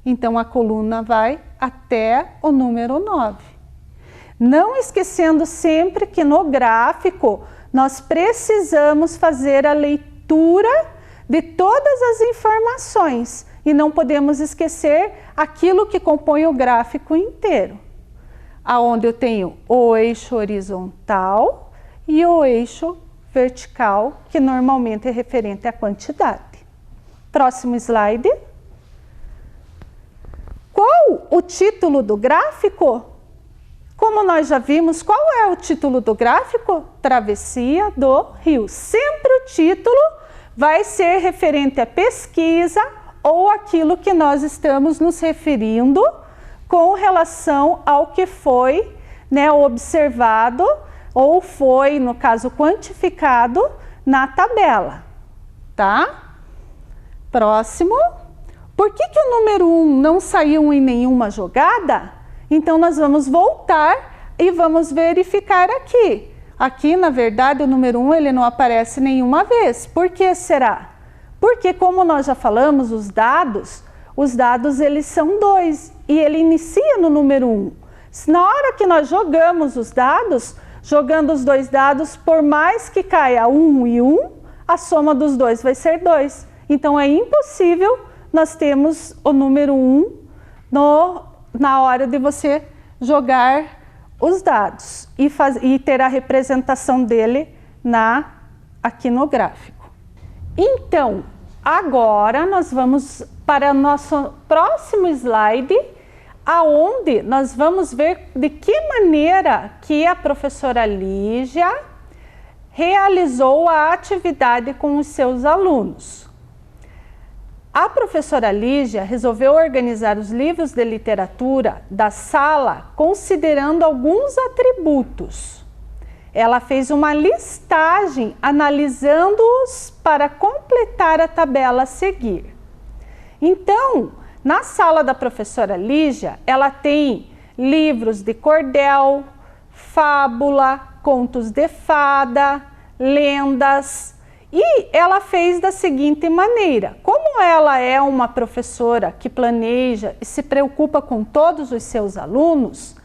D: Então, a coluna vai até o número 9. Não esquecendo sempre que no gráfico nós precisamos fazer a leitura de todas as informações e não podemos esquecer aquilo que compõe o gráfico inteiro, aonde eu tenho o eixo horizontal e o eixo vertical, que normalmente é referente à quantidade. Próximo slide. Qual o título do gráfico? Como nós já vimos, qual é o título do gráfico? Travessia do Rio. Sempre o título vai ser referente à pesquisa ou aquilo que nós estamos nos referindo com relação ao que foi, observado ou foi, no caso, quantificado na tabela, tá? Próximo. Por que o número 1 não saiu em nenhuma jogada? Então, nós vamos voltar e vamos verificar aqui. Aqui, na verdade, o número 1 ele não aparece nenhuma vez. Por que será? Porque, como nós já falamos, os dados eles são 2 e ele inicia no número 1. Na hora que nós jogamos os dados, jogando os dois dados, por mais que caia 1 e 1, a soma dos dois vai ser 2. Então, é impossível nós termos o número 1 na hora de você jogar os dados e ter a representação dele aqui no gráfico. Então, agora nós vamos para o nosso próximo slide, aonde nós vamos ver de que maneira que a professora Lígia realizou a atividade com os seus alunos. a professora Lígia resolveu organizar os livros de literatura da sala considerando alguns atributos. Ela fez uma listagem analisando-os para completar a tabela a seguir. Então, na sala da professora Lígia, ela tem livros de cordel, fábula, contos de fada, lendas. E ela fez da seguinte maneira: como ela é uma professora que planeja e se preocupa com todos os seus alunos,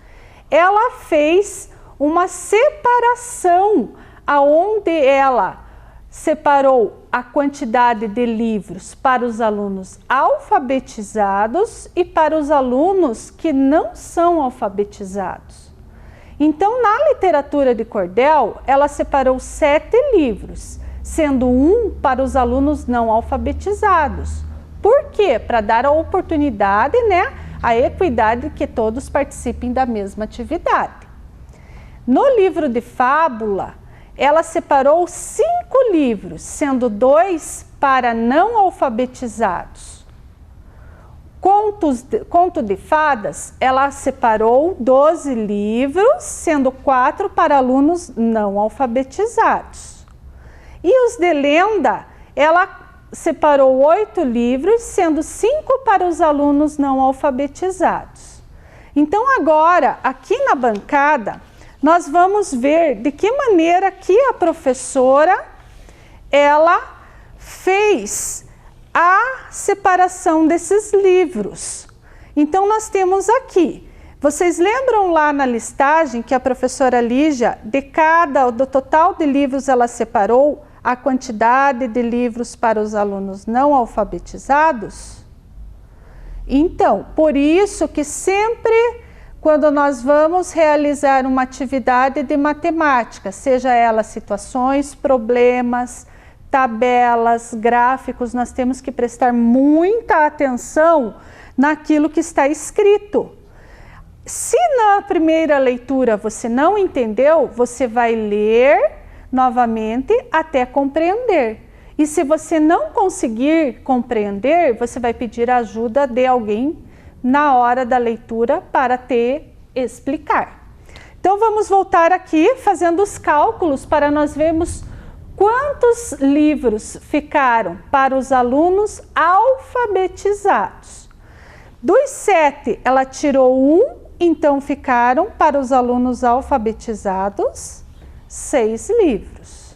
D: ela fez uma separação aonde ela separou a quantidade de livros para os alunos alfabetizados e para os alunos que não são alfabetizados. Então, na literatura de cordel, ela separou 7 livros, sendo um para os alunos não alfabetizados. Por quê? Para dar a oportunidade, a equidade que todos participem da mesma atividade. No livro de fábula, ela separou 5 livros, sendo 2 para não alfabetizados. Conto de fadas, ela separou 12 livros, sendo 4 para alunos não alfabetizados. E os de lenda, ela separou 8 livros, sendo 5 para os alunos não alfabetizados. Então agora, aqui na bancada, nós vamos ver de que maneira que a professora, ela fez a separação desses livros. Então nós temos aqui, vocês lembram lá na listagem que a professora Lígia, do total de livros, ela separou a quantidade de livros para os alunos não alfabetizados? Então, por isso que sempre quando nós vamos realizar uma atividade de matemática, seja ela situações, problemas, tabelas, gráficos, nós temos que prestar muita atenção naquilo que está escrito. Se na primeira leitura você não entendeu, você vai ler novamente até compreender. E se você não conseguir compreender, você vai pedir a ajuda de alguém na hora da leitura para te explicar. Então vamos voltar aqui fazendo os cálculos para nós vermos quantos livros ficaram para os alunos alfabetizados. Dos 7, ela tirou 1, então ficaram para os alunos alfabetizados 6 livros.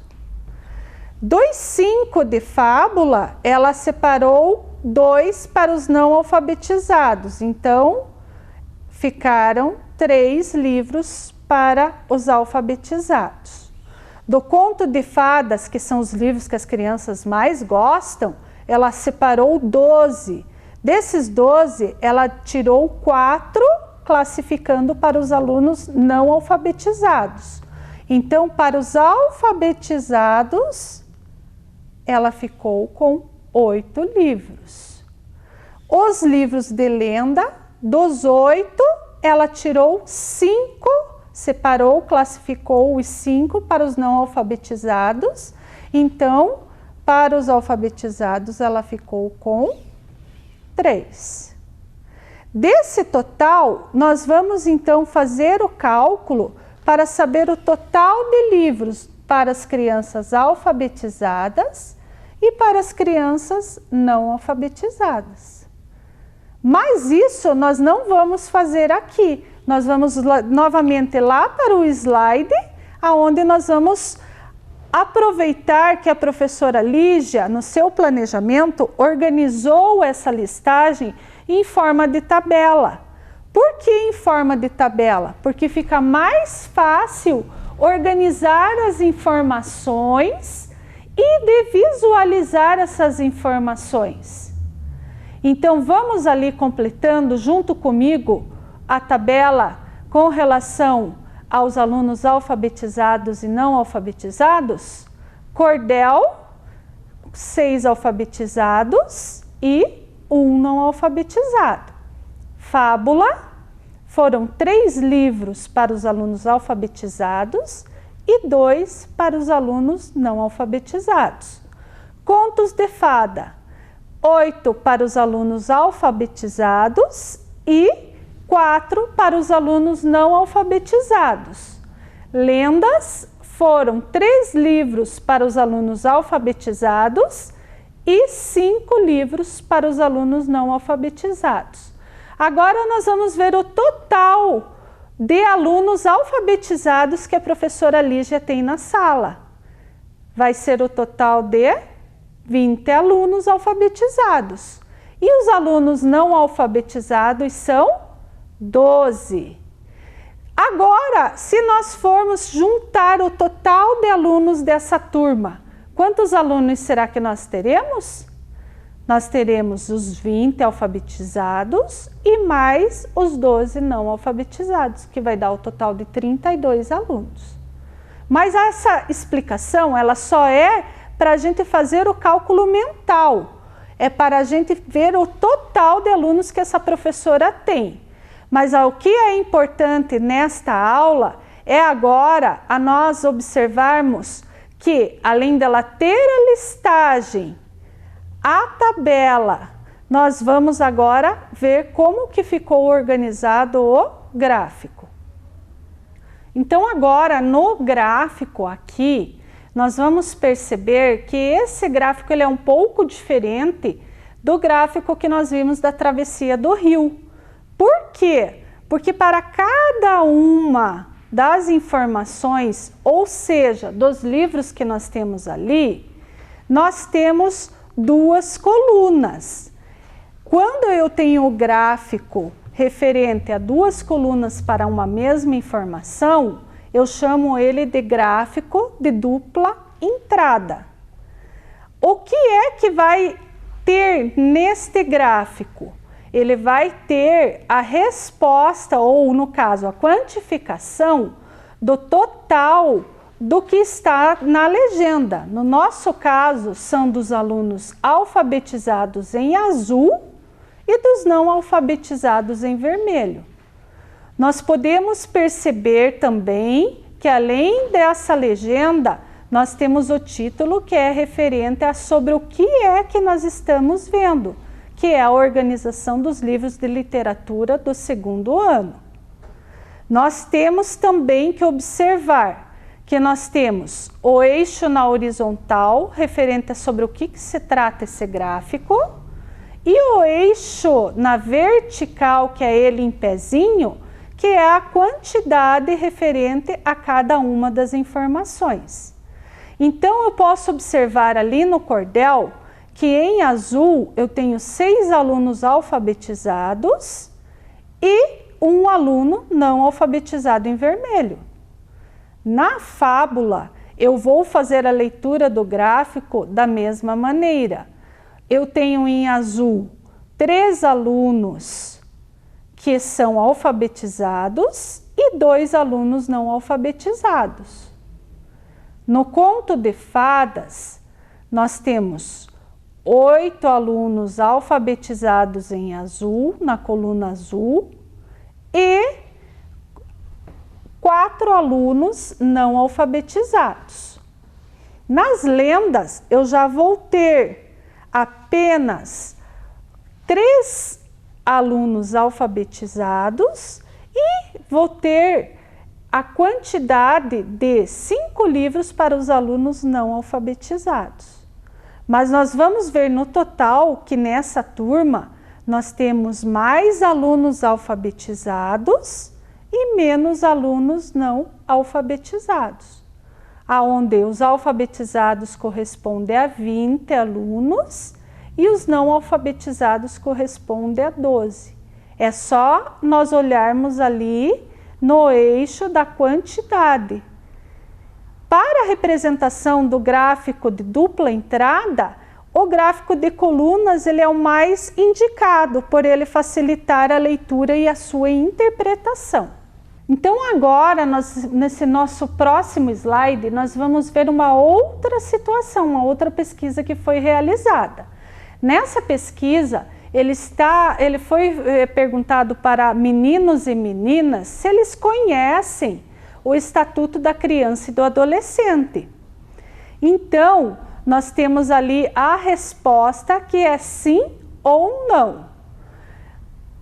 D: Dos 5 de fábula, ela separou 2 para os não alfabetizados, então ficaram 3 livros para os alfabetizados. Do conto de fadas, que são os livros que as crianças mais gostam, ela separou 12. Desses 12, ela tirou 4, classificando para os alunos não alfabetizados. Então, para os alfabetizados, ela ficou com 8 livros. Os livros de lenda, dos 8, ela tirou 5, separou, classificou os 5 para os não alfabetizados. Então, para os alfabetizados, ela ficou com 3. Desse total, nós vamos então fazer o cálculo para saber o total de livros para as crianças alfabetizadas e para as crianças não alfabetizadas. Mas isso nós não vamos fazer aqui. Nós vamos novamente lá para o slide, onde nós vamos aproveitar que a professora Lígia, no seu planejamento, organizou essa listagem em forma de tabela. Por que em forma de tabela? Porque fica mais fácil organizar as informações e de visualizar essas informações. Então vamos ali completando junto comigo a tabela com relação aos alunos alfabetizados e não alfabetizados. Cordel, 6 alfabetizados e 1 não alfabetizado. Fábula, foram 3 livros para os alunos alfabetizados e 2 para os alunos não alfabetizados. Contos de fada, 8 para os alunos alfabetizados e 4 para os alunos não alfabetizados. Lendas foram 3 livros para os alunos alfabetizados e 5 livros para os alunos não alfabetizados. Agora nós vamos ver o total de alunos alfabetizados que a professora Lígia tem na sala. Vai ser o total de 20 alunos alfabetizados. E os alunos não alfabetizados são 12. Agora, se nós formos juntar o total de alunos dessa turma, quantos alunos será que nós teremos? Nós teremos os 20 alfabetizados e mais os 12 não alfabetizados, que vai dar o total de 32 alunos. Mas essa explicação, ela só é para a gente fazer o cálculo mental. É para a gente ver o total de alunos que essa professora tem. Mas o que é importante nesta aula é agora a nós observarmos que, além dela ter a listagem, a tabela, nós vamos agora ver como que ficou organizado o gráfico. Então agora no gráfico aqui, nós vamos perceber que esse gráfico ele é um pouco diferente do gráfico que nós vimos da travessia do rio. Por quê? Porque para cada uma das informações, ou seja, dos livros que nós temos ali, nós temos 2 colunas. Quando eu tenho o gráfico referente a 2 colunas para uma mesma informação, eu chamo ele de gráfico de dupla entrada. O que é que vai ter neste gráfico? Ele vai ter a resposta, ou no caso, a quantificação do total do que está na legenda. No nosso caso, são dos alunos alfabetizados em azul e dos não alfabetizados em vermelho. Nós podemos perceber também que, além dessa legenda, nós temos o título que é referente a sobre o que é que nós estamos vendo, que é a organização dos livros de literatura do 2º ano. Nós temos também que observar que nós temos o eixo na horizontal, referente a sobre o que se trata esse gráfico, e o eixo na vertical, que é ele em pezinho, que é a quantidade referente a cada uma das informações. Então, eu posso observar ali no cordel que em azul eu tenho 6 alunos alfabetizados e 1 aluno não alfabetizado em vermelho. Na fábula, eu vou fazer a leitura do gráfico da mesma maneira. Eu tenho em azul 3 alunos que são alfabetizados e 2 alunos não alfabetizados. No conto de fadas, nós temos 8 alunos alfabetizados em azul, na coluna azul, e 4 alunos não alfabetizados. Nas lendas, eu já vou ter apenas 3 alunos alfabetizados e vou ter a quantidade de 5 livros para os alunos não alfabetizados. Mas nós vamos ver no total que nessa turma nós temos mais alunos alfabetizados e menos alunos não alfabetizados, aonde os alfabetizados correspondem a 20 alunos e os não alfabetizados correspondem a 12. É só nós olharmos ali no eixo da quantidade. Para a representação do gráfico de dupla entrada, o gráfico de colunas ele é o mais indicado, por ele facilitar a leitura e a sua interpretação. Então agora, nesse nosso próximo slide, nós vamos ver uma outra situação, uma outra pesquisa que foi realizada. Nessa pesquisa, ele foi perguntado para meninos e meninas se eles conhecem o Estatuto da Criança e do Adolescente. Então, nós temos ali a resposta que é sim ou não.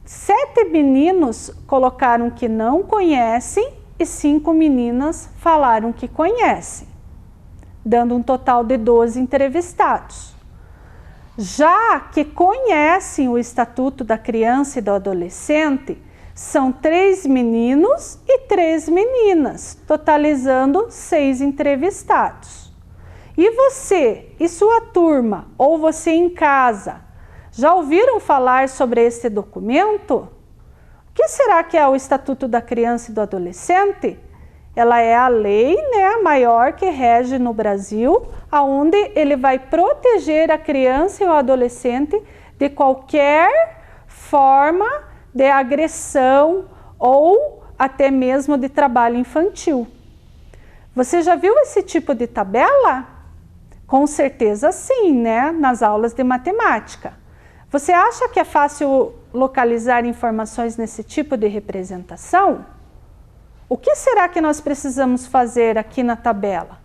D: 7 meninos colocaram que não conhecem e 5 meninas falaram que conhecem, dando um total de 12 entrevistados. Já que conhecem o Estatuto da Criança e do Adolescente, são 3 meninos e 3 meninas, totalizando 6 entrevistados. E você e sua turma, ou você em casa, já ouviram falar sobre esse documento? O que será que é o Estatuto da Criança e do Adolescente? Ela é a lei, a maior que rege no Brasil, onde ele vai proteger a criança e o adolescente de qualquer forma de agressão ou até mesmo de trabalho infantil. Você já viu esse tipo de tabela? Com certeza sim, nas aulas de matemática. Você acha que é fácil localizar informações nesse tipo de representação? O que será que nós precisamos fazer aqui na tabela?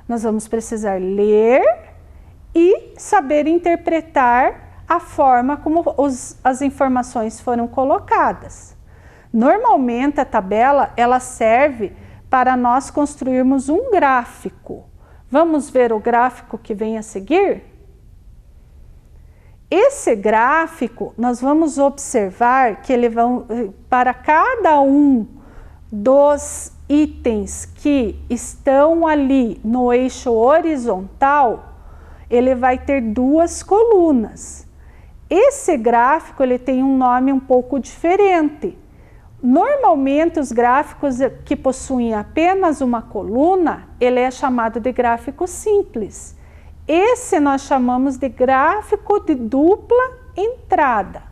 D: Nós vamos precisar ler e saber interpretar a forma como as informações foram colocadas. Normalmente a tabela ela serve para nós construirmos um gráfico. Vamos ver o gráfico que vem a seguir? Esse gráfico, nós vamos observar que ele para cada um dos itens que estão ali no eixo horizontal, ele vai ter 2 colunas. Esse gráfico ele tem um nome um pouco diferente. Normalmente os gráficos que possuem apenas uma coluna, ele é chamado de gráfico simples. Esse nós chamamos de gráfico de dupla entrada.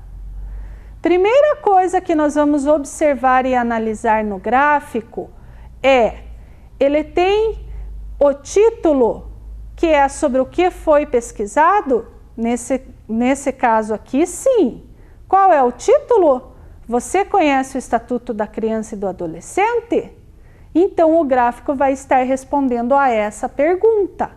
D: Primeira coisa que nós vamos observar e analisar no gráfico ele tem o título, que é sobre o que foi pesquisado. Nesse caso aqui, sim. Qual é o título? Você conhece o Estatuto da Criança e do Adolescente? Então o gráfico vai estar respondendo a essa pergunta.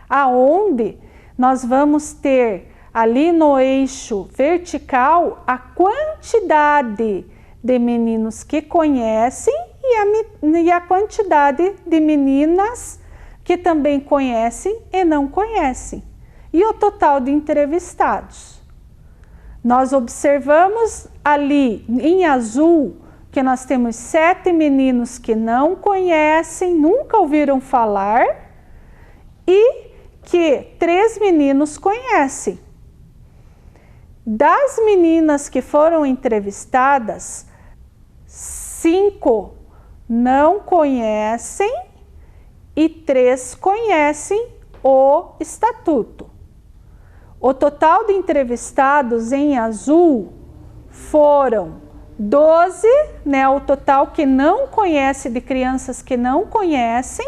D: Aonde nós vamos ter ali no eixo vertical a quantidade de meninos que conhecem e a quantidade de meninas que também conhecem e não conhecem. E o total de entrevistados. Nós observamos ali em azul que nós temos 7 meninos que não conhecem, nunca ouviram falar, e que 3 meninos conhecem. Das meninas que foram entrevistadas, 5 não conhecem e 3 conhecem o Estatuto. O total de entrevistados em azul foram 12, o total que não conhece, de crianças que não conhecem,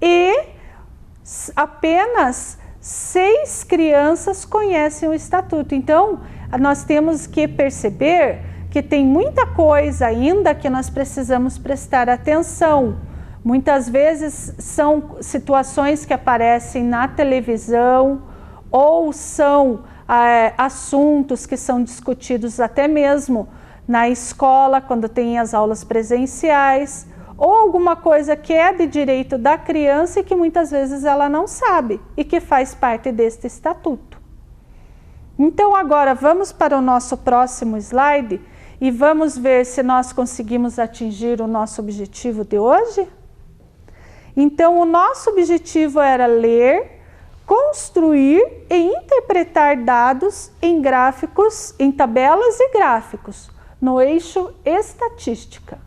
D: e apenas 6 crianças conhecem o Estatuto. Então, nós temos que perceber que tem muita coisa ainda que nós precisamos prestar atenção. Muitas vezes são situações que aparecem na televisão ou são assuntos que são discutidos até mesmo na escola, quando tem as aulas presenciais, ou alguma coisa que é de direito da criança e que muitas vezes ela não sabe e que faz parte deste estatuto. Então agora vamos para o nosso próximo slide e vamos ver se nós conseguimos atingir o nosso objetivo de hoje. Então o nosso objetivo era ler, construir e interpretar dados em gráficos, em tabelas e gráficos, no eixo estatística.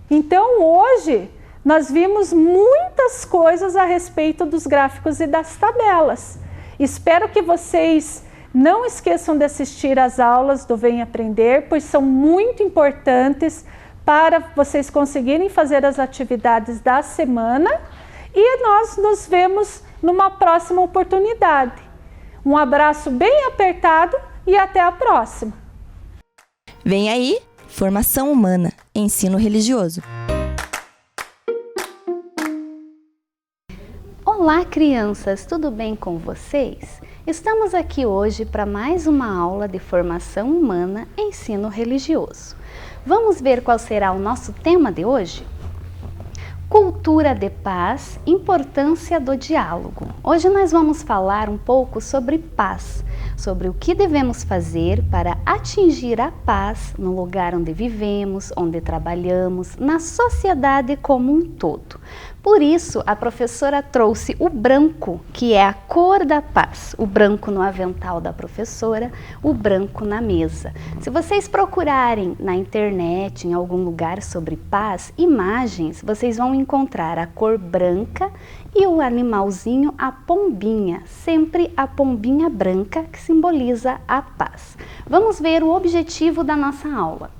D: Então hoje nós vimos muitas coisas a respeito dos gráficos e das tabelas. Espero que vocês não esqueçam de assistir às aulas do Vem Aprender, pois são muito importantes para vocês conseguirem fazer as atividades da semana, e nós nos vemos numa próxima oportunidade. Um abraço bem apertado e até a próxima.
B: Vem aí, Formação Humana, Ensino Religioso.
C: Olá,
E: Olá, crianças! Tudo bem com vocês? Estamos aqui hoje para mais uma aula de formação humana e ensino religioso. Vamos ver qual será o nosso tema de hoje? Cultura de paz, importância do diálogo. Hoje nós vamos falar um pouco sobre paz, sobre o que devemos fazer para atingir a paz no lugar onde vivemos, onde trabalhamos, na sociedade como um todo. Por isso, a professora trouxe o branco, que é a cor da paz. O branco no avental da professora, o branco na mesa. Se vocês procurarem na internet, em algum lugar sobre paz, imagens, vocês vão encontrar a cor branca e o animalzinho, a pombinha. Sempre a pombinha branca, que simboliza a paz. Vamos ver o objetivo da nossa aula.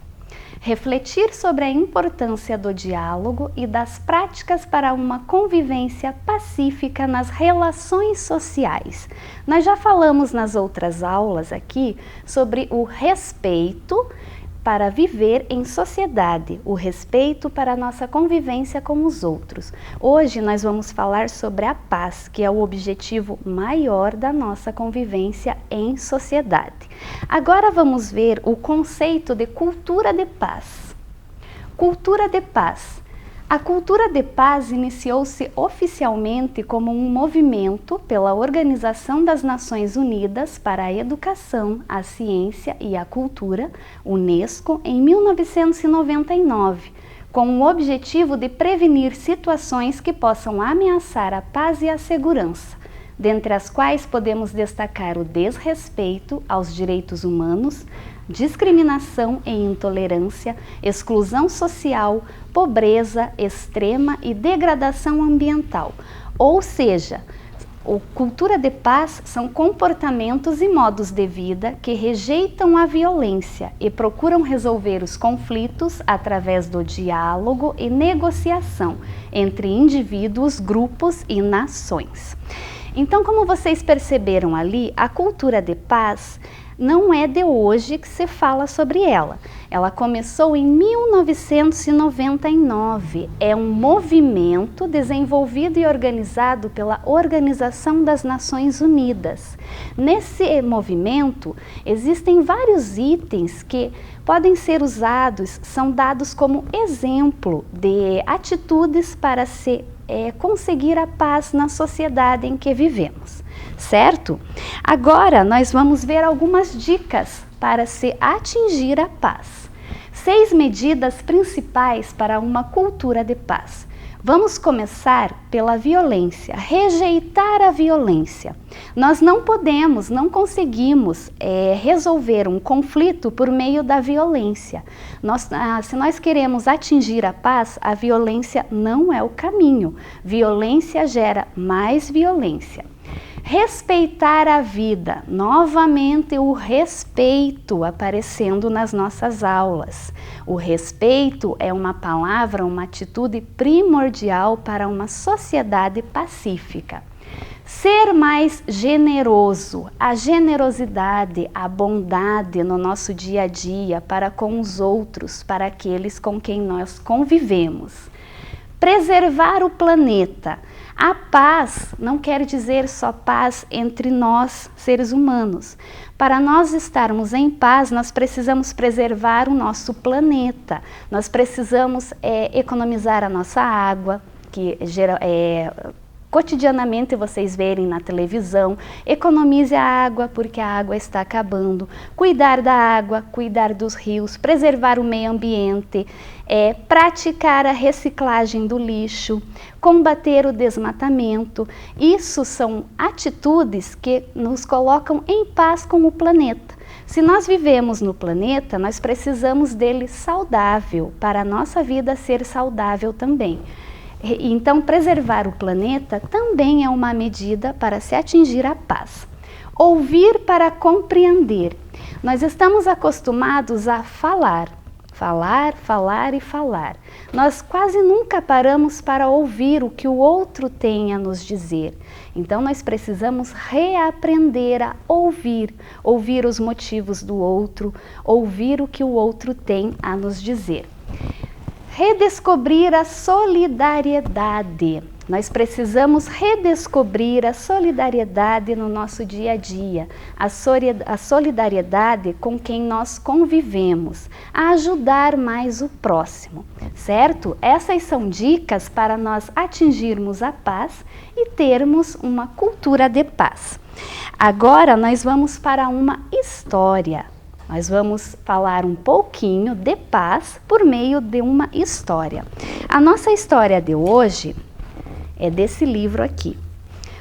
E: Refletir sobre a importância do diálogo e das práticas para uma convivência pacífica nas relações sociais. Nós já falamos nas outras aulas aqui sobre o respeito para viver em sociedade, o respeito para a nossa convivência com os outros. Hoje nós vamos falar sobre a paz, que é o objetivo maior da nossa convivência em sociedade. Agora vamos ver o conceito de cultura de paz. Cultura de paz. A cultura de paz iniciou-se oficialmente como um movimento pela Organização das Nações Unidas para a Educação, a Ciência e a Cultura, UNESCO, em 1999, com o objetivo de prevenir situações que possam ameaçar a paz e a segurança, dentre as quais podemos destacar o desrespeito aos direitos humanos, discriminação e intolerância, exclusão social, pobreza extrema e degradação ambiental. Ou seja, cultura de paz são comportamentos e modos de vida que rejeitam a violência e procuram resolver os conflitos através do diálogo e negociação entre indivíduos, grupos e nações. Então, como vocês perceberam ali, a cultura de paz não é de hoje que se fala sobre ela. Ela começou em 1999. É um movimento desenvolvido e organizado pela Organização das Nações Unidas. Nesse movimento, existem vários itens que podem ser usados, são dados como exemplo de atitudes para se conseguir a paz na sociedade em que vivemos, certo? Agora nós vamos ver algumas dicas para se atingir a paz. 6 medidas principais para uma cultura de paz. Vamos começar pela violência, rejeitar a violência. Nós não podemos, não conseguimos resolver um conflito por meio da violência. Se nós queremos atingir a paz, a violência não é o caminho. Violência gera mais violência. Respeitar a vida, novamente o respeito aparecendo nas nossas aulas. O respeito é uma palavra, uma atitude primordial para uma sociedade pacífica. Ser mais generoso, a generosidade, a bondade no nosso dia a dia para com os outros, para aqueles com quem nós convivemos. Preservar o planeta. A paz não quer dizer só paz entre nós, seres humanos. Para nós estarmos em paz, nós precisamos preservar o nosso planeta. Nós precisamos economizar a nossa água, que cotidianamente vocês verem na televisão. Economize a água porque a água está acabando. Cuidar da água, cuidar dos rios, preservar o meio ambiente, praticar a reciclagem do lixo, combater o desmatamento. Isso são atitudes que nos colocam em paz com o planeta. Se nós vivemos no planeta, nós precisamos dele saudável, para a nossa vida ser saudável também. Então, preservar o planeta também é uma medida para se atingir a paz. Ouvir para compreender. Nós estamos acostumados a falar. Falar, falar e falar. Nós quase nunca paramos para ouvir o que o outro tem a nos dizer. Então nós precisamos reaprender a ouvir, ouvir os motivos do outro, ouvir o que o outro tem a nos dizer. Redescobrir a solidariedade. Nós precisamos redescobrir a solidariedade no nosso dia a dia, a solidariedade com quem nós convivemos, a ajudar mais o próximo, certo? Essas são dicas para nós atingirmos a paz e termos uma cultura de paz. Agora nós vamos para uma história. Nós vamos falar um pouquinho de paz por meio de uma história. A nossa história de hoje é desse livro aqui,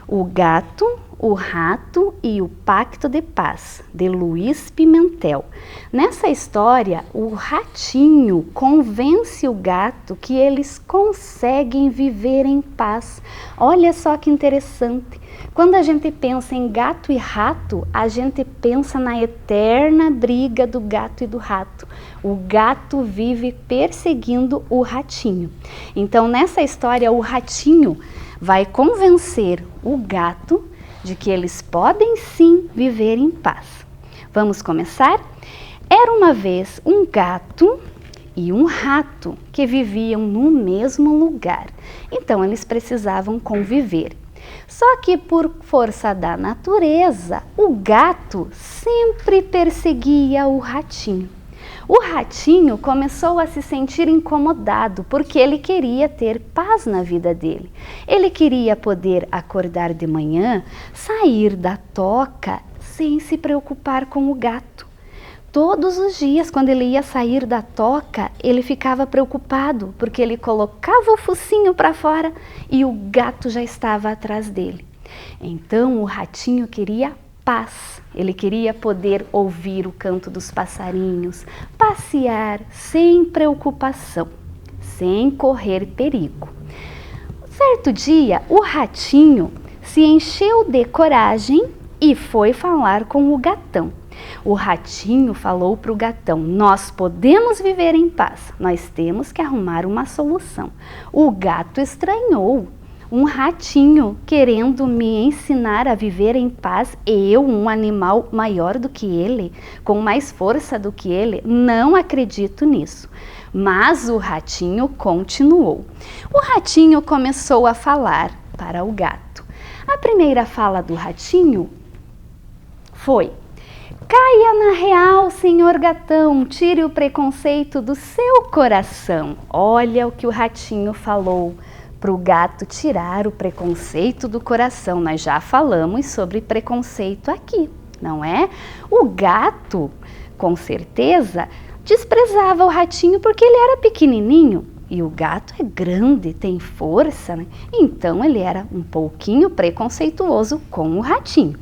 E: O Gato, o Rato e o Pacto de Paz, de Luiz Pimentel. Nessa história, o ratinho convence o gato que eles conseguem viver em paz. Olha só que interessante. Quando a gente pensa em gato e rato, a gente pensa na eterna briga do gato e do rato. O gato vive perseguindo o ratinho. Então, nessa história, o ratinho vai convencer o gato de que eles podem sim viver em paz. Vamos começar? Era uma vez um gato e um rato que viviam no mesmo lugar. Então, eles precisavam conviver. Só que por força da natureza, o gato sempre perseguia o ratinho. O ratinho começou a se sentir incomodado porque ele queria ter paz na vida dele. Ele queria poder acordar de manhã, sair da toca sem se preocupar com o gato. Todos os dias, quando ele ia sair da toca, ele ficava preocupado porque ele colocava o focinho para fora e o gato já estava atrás dele. Então o ratinho queria paz, ele queria poder ouvir o canto dos passarinhos, passear sem preocupação, sem correr perigo. Certo dia, o ratinho se encheu de coragem e foi falar com o gatão. O ratinho falou para o gatão: nós podemos viver em paz, nós temos que arrumar uma solução. O gato estranhou. Um ratinho querendo me ensinar a viver em paz, eu, um animal maior do que ele, com mais força do que ele, não acredito nisso. Mas o ratinho continuou. O ratinho começou a falar para o gato. A primeira fala do ratinho foi: caia na real, senhor gatão, tire o preconceito do seu coração. Olha o que o ratinho falou para o gato tirar o preconceito do coração. Nós já falamos sobre preconceito aqui, não é? O gato, com certeza, desprezava o ratinho porque ele era pequenininho. E o gato é grande, tem força, né? Então ele era um pouquinho preconceituoso com o ratinho.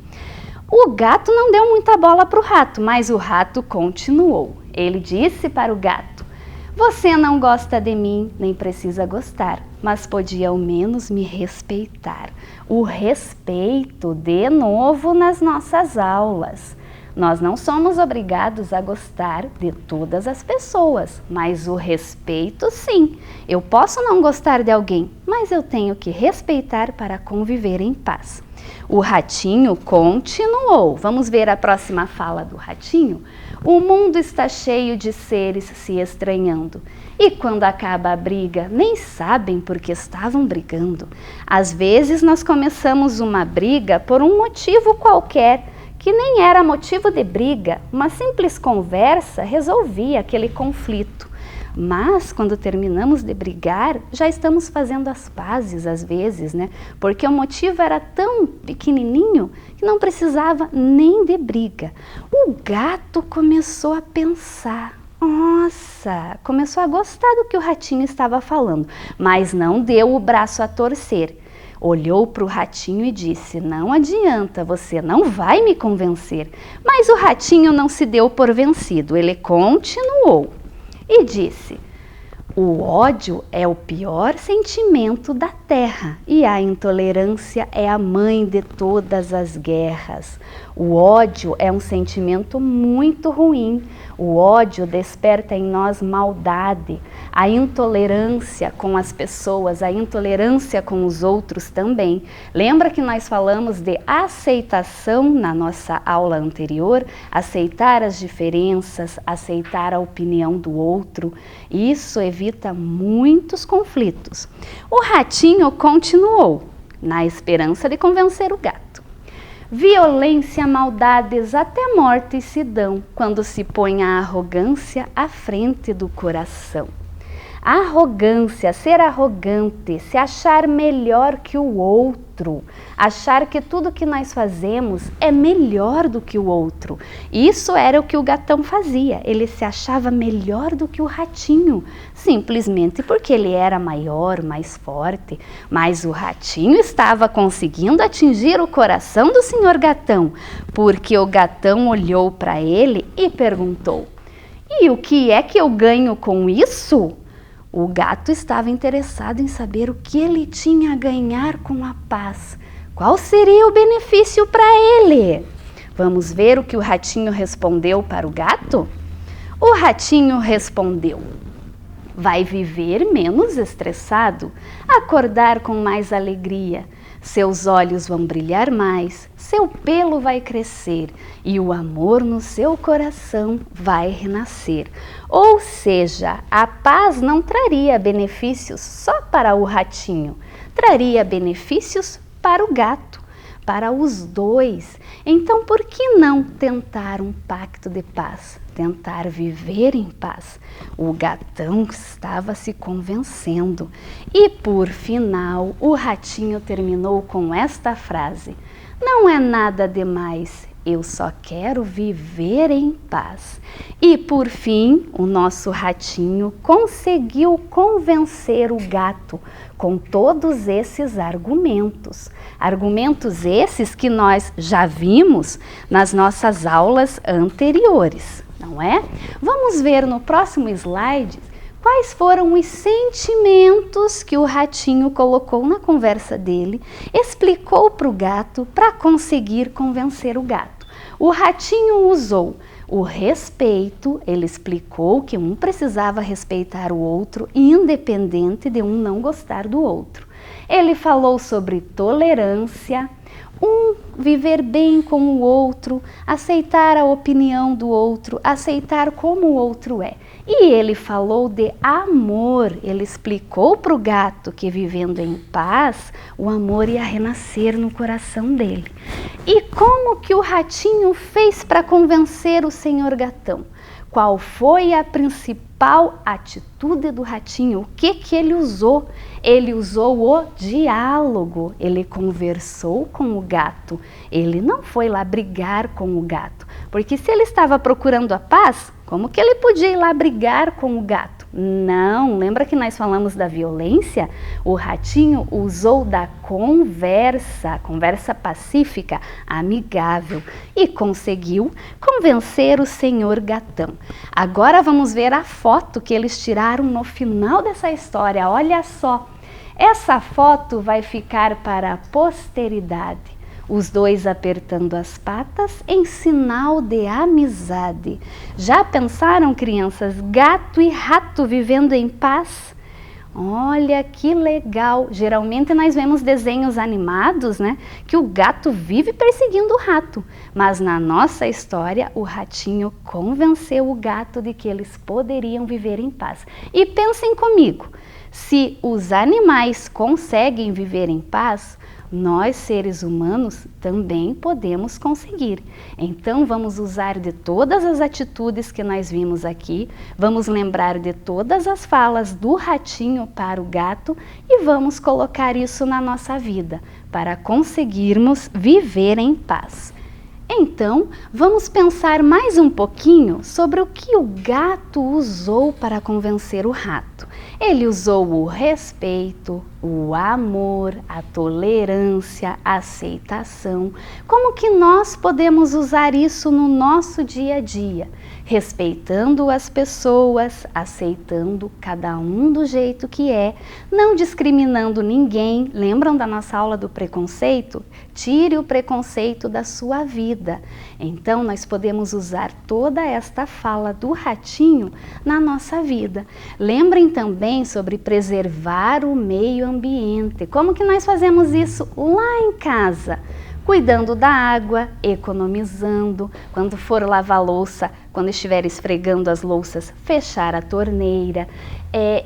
E: O gato não deu muita bola para o rato, mas o rato continuou. Ele disse para o gato: você não gosta de mim, nem precisa gostar, mas podia ao menos me respeitar. O respeito, de novo, nas nossas aulas. Nós não somos obrigados a gostar de todas as pessoas, mas o respeito sim. Eu posso não gostar de alguém, mas eu tenho que respeitar para conviver em paz. O ratinho continuou. Vamos ver a próxima fala do ratinho? O mundo está cheio de seres se estranhando. E quando acaba a briga, nem sabem por que estavam brigando. Às vezes nós começamos uma briga por um motivo qualquer, que nem era motivo de briga. Uma simples conversa resolvia aquele conflito. Mas quando terminamos de brigar, já estamos fazendo as pazes às vezes, né? Porque o motivo era tão pequenininho que não precisava nem de briga. O gato começou a pensar. Nossa, começou a gostar do que o ratinho estava falando, mas não deu o braço a torcer. Olhou para o ratinho e disse: não adianta, você não vai me convencer. Mas o ratinho não se deu por vencido, ele continuou e disse: o ódio é o pior sentimento da terra e a intolerância é a mãe de todas as guerras. O ódio é um sentimento muito ruim. O ódio desperta em nós maldade. A intolerância com as pessoas, a intolerância com os outros também. Lembra que nós falamos de aceitação na nossa aula anterior? Aceitar as diferenças, aceitar a opinião do outro. Isso evita evita muitos conflitos. O ratinho continuou, na esperança de convencer o gato. Violência, maldades, até morte se dão quando se põe a arrogância à frente do coração. Arrogância, ser arrogante, se achar melhor que o outro, achar que tudo que nós fazemos é melhor do que o outro. Isso era o que o gatão fazia, ele se achava melhor do que o ratinho, simplesmente porque ele era maior, mais forte. Mas o ratinho estava conseguindo atingir o coração do senhor gatão, porque o gatão olhou para ele e perguntou: "E o que é que eu ganho com isso?" O gato estava interessado em saber o que ele tinha a ganhar com a paz. Qual seria o benefício para ele? Vamos ver o que o ratinho respondeu para o gato? O ratinho respondeu: "Vai viver menos estressado, acordar com mais alegria. Seus olhos vão brilhar mais, seu pelo vai crescer e o amor no seu coração vai renascer." Ou seja, a paz não traria benefícios só para o ratinho, traria benefícios para o gato, para os dois. Então, por que não tentar um pacto de paz? Tentar viver em paz. O gatão estava se convencendo. E por final, o ratinho terminou com esta frase: "Não é nada demais, eu só quero viver em paz." E por fim, o nosso ratinho conseguiu convencer o gato com todos esses argumentos. Argumentos esses que nós já vimos nas nossas aulas anteriores, não é? Vamos ver no próximo slide quais foram os sentimentos que o ratinho colocou na conversa dele, explicou para o gato para conseguir convencer o gato. O ratinho usou o respeito, ele explicou que um precisava respeitar o outro, independente de um não gostar do outro. Ele falou sobre tolerância, viver bem com o outro, aceitar a opinião do outro, aceitar como o outro é. E ele falou de amor, ele explicou para o gato que vivendo em paz, o amor ia renascer no coração dele. E como que o ratinho fez para convencer o senhor gatão? Qual foi a principal atitude do ratinho? O que ele usou? Ele usou o diálogo, ele conversou com o gato. Ele não foi lá brigar com o gato, porque se ele estava procurando a paz, como que ele podia ir lá brigar com o gato? Não, lembra que nós falamos da violência? O ratinho usou da conversa pacífica, amigável, e conseguiu convencer o senhor gatão. Agora vamos ver a foto que eles tiraram no final dessa história. Olha só, essa foto vai ficar para a posteridade. Os dois apertando as patas em sinal de amizade. Já pensaram, crianças, gato e rato vivendo em paz? Olha que legal! Geralmente nós vemos desenhos animados, né? Que o gato vive perseguindo o rato. Mas na nossa história, o ratinho convenceu o gato de que eles poderiam viver em paz. E pensem comigo, se os animais conseguem viver em paz, nós, seres humanos, também podemos conseguir. Então, vamos usar de todas as atitudes que nós vimos aqui, vamos lembrar de todas as falas do ratinho para o gato e vamos colocar isso na nossa vida, para conseguirmos viver em paz. Então, vamos pensar mais um pouquinho sobre o que o gato usou para convencer o rato. Ele usou o respeito, o amor, a tolerância, a aceitação. Como que nós podemos usar isso no nosso dia a dia? Respeitando as pessoas, aceitando cada um do jeito que é, não discriminando ninguém. Lembram da nossa aula do preconceito? Tire o preconceito da sua vida. Então, nós podemos usar toda esta fala do ratinho na nossa vida. Lembrem também sobre preservar o meio ambiente. Como que nós fazemos isso lá em casa? Cuidando da água, economizando. Quando for lavar louça, quando estiver esfregando as louças, fechar a torneira,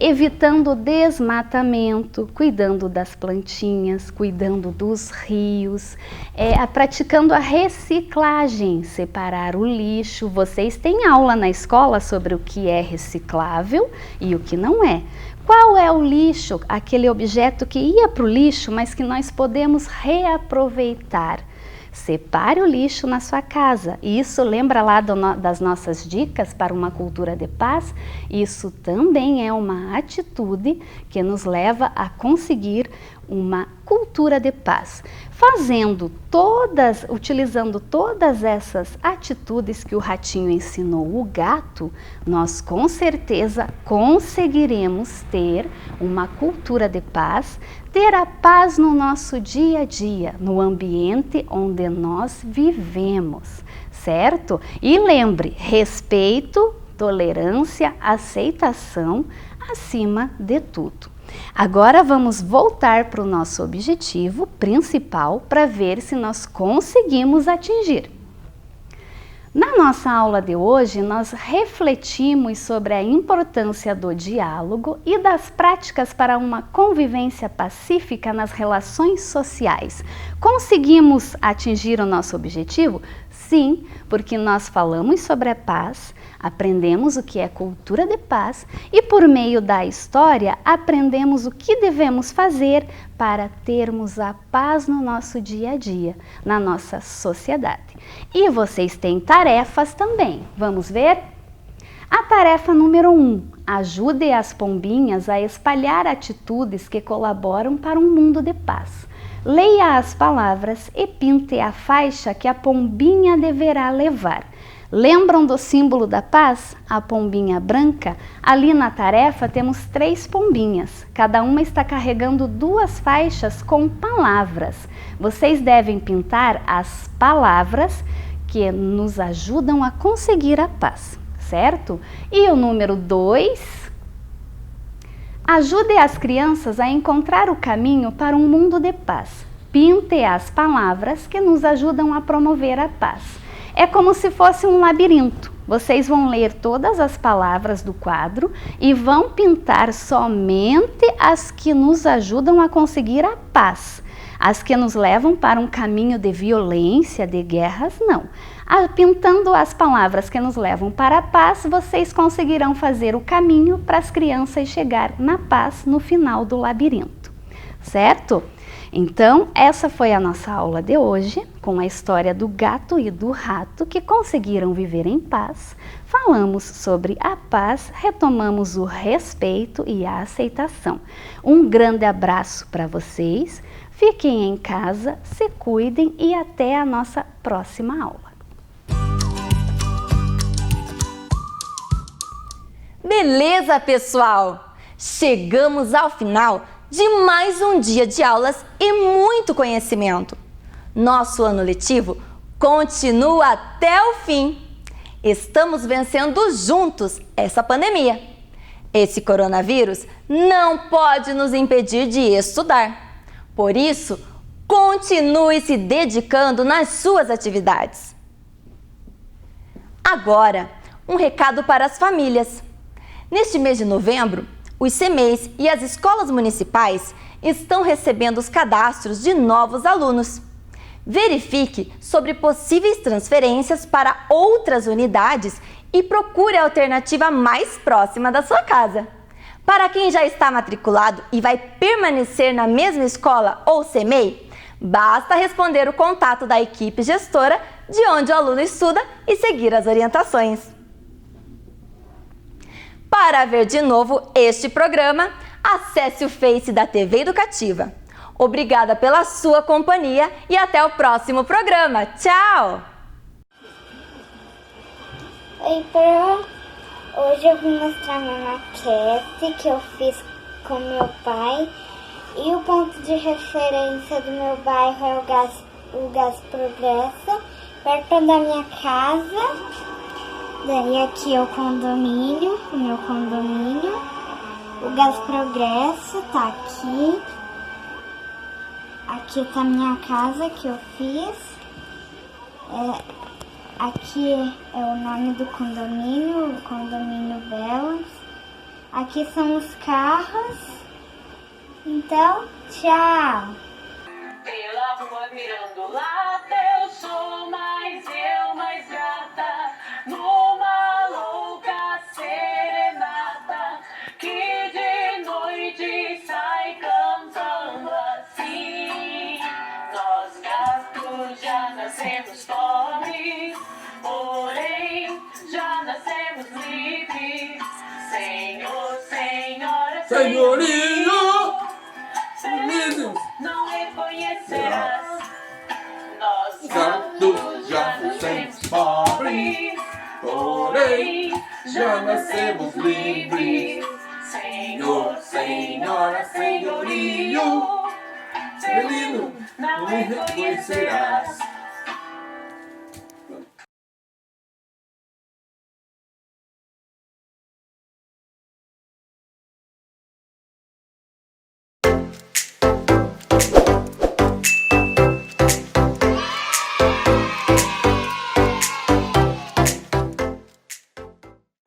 E: evitando o desmatamento, cuidando das plantinhas, cuidando dos rios, praticando a reciclagem, separar o lixo. Vocês têm aula na escola sobre o que é reciclável e o que não é. Qual é o lixo? Aquele objeto que ia para o lixo, mas que nós podemos reaproveitar. Separe o lixo na sua casa. Isso lembra lá das nossas dicas para uma cultura de paz? Isso também é uma atitude que nos leva a conseguir uma cultura de paz. Utilizando todas essas atitudes que o ratinho ensinou o gato, nós com certeza conseguiremos ter uma cultura de paz, ter a paz no nosso dia a dia, no ambiente onde nós vivemos, certo? E lembre, respeito, tolerância, aceitação acima de tudo. Agora vamos voltar para o nosso objetivo principal para ver se nós conseguimos atingir. Na nossa aula de hoje, nós refletimos sobre a importância do diálogo e das práticas para uma convivência pacífica nas relações sociais. Conseguimos atingir o nosso objetivo? Sim, porque nós falamos sobre a paz, aprendemos o que é cultura de paz e por meio da história aprendemos o que devemos fazer para termos a paz no nosso dia a dia, na nossa sociedade. E vocês têm tarefas também, vamos ver? A tarefa número 1, ajude as pombinhas a espalhar atitudes que colaboram para um mundo de paz. Leia as palavras e pinte a faixa que a pombinha deverá levar. Lembram do símbolo da paz? A pombinha branca? Ali na tarefa temos 3 pombinhas. Cada uma está carregando 2 faixas com palavras. Vocês devem pintar as palavras que nos ajudam a conseguir a paz, certo? E o número 2... ajude as crianças a encontrar o caminho para um mundo de paz. Pinte as palavras que nos ajudam a promover a paz. É como se fosse um labirinto. Vocês vão ler todas as palavras do quadro e vão pintar somente as que nos ajudam a conseguir a paz. As que nos levam para um caminho de violência, de guerras, não. Pintando as palavras que nos levam para a paz, vocês conseguirão fazer o caminho para as crianças chegar na paz no final do labirinto, certo? Então, essa foi a nossa aula de hoje, com a história do gato e do rato que conseguiram viver em paz. Falamos sobre a paz, retomamos o respeito e a aceitação. Um grande abraço para vocês, fiquem em casa, se cuidem e até a nossa próxima aula.
A: Beleza, pessoal? Chegamos ao final de mais um dia de aulas e muito conhecimento. Nosso ano letivo continua até o fim. Estamos vencendo juntos essa pandemia. Esse coronavírus não pode nos impedir de estudar. Por isso, continue se dedicando nas suas atividades. Agora, um recado para as famílias. Neste mês de novembro, os CMEIs e as escolas municipais estão recebendo os cadastros de novos alunos. Verifique sobre possíveis transferências para outras unidades e procure a alternativa mais próxima da sua casa. Para quem já está matriculado e vai permanecer na mesma escola ou CMEI, basta responder o contato da equipe gestora de onde o aluno estuda e seguir as orientações. Para ver de novo este programa, acesse o Face da TV Educativa. Obrigada pela sua companhia e até o próximo programa. Tchau!
F: Oi, Pro! Hoje eu vim mostrar uma maquete que eu fiz com meu pai. E o ponto de referência do meu bairro é o Gás Progresso, perto da minha casa. Daí aqui é o condomínio, o meu condomínio. O Gás Progresso tá aqui. Aqui tá a minha casa que eu fiz. Aqui é o nome do condomínio, o condomínio Belas. Aqui são os carros. Então, tchau!
G: Pela rua mirando lata, eu sou mais grata, numa louca serenata, que de noite sai cantando assim. Nós gatos já nascemos pobres, porém já nascemos livres. Senhor, senhora,
H: Senhorinho!
G: não reconhecerás. Nós
H: Gatos já nascemos pobres, porém já nascemos livres. Senhor, senhora, senhorinho, felino, não me reconhecerás.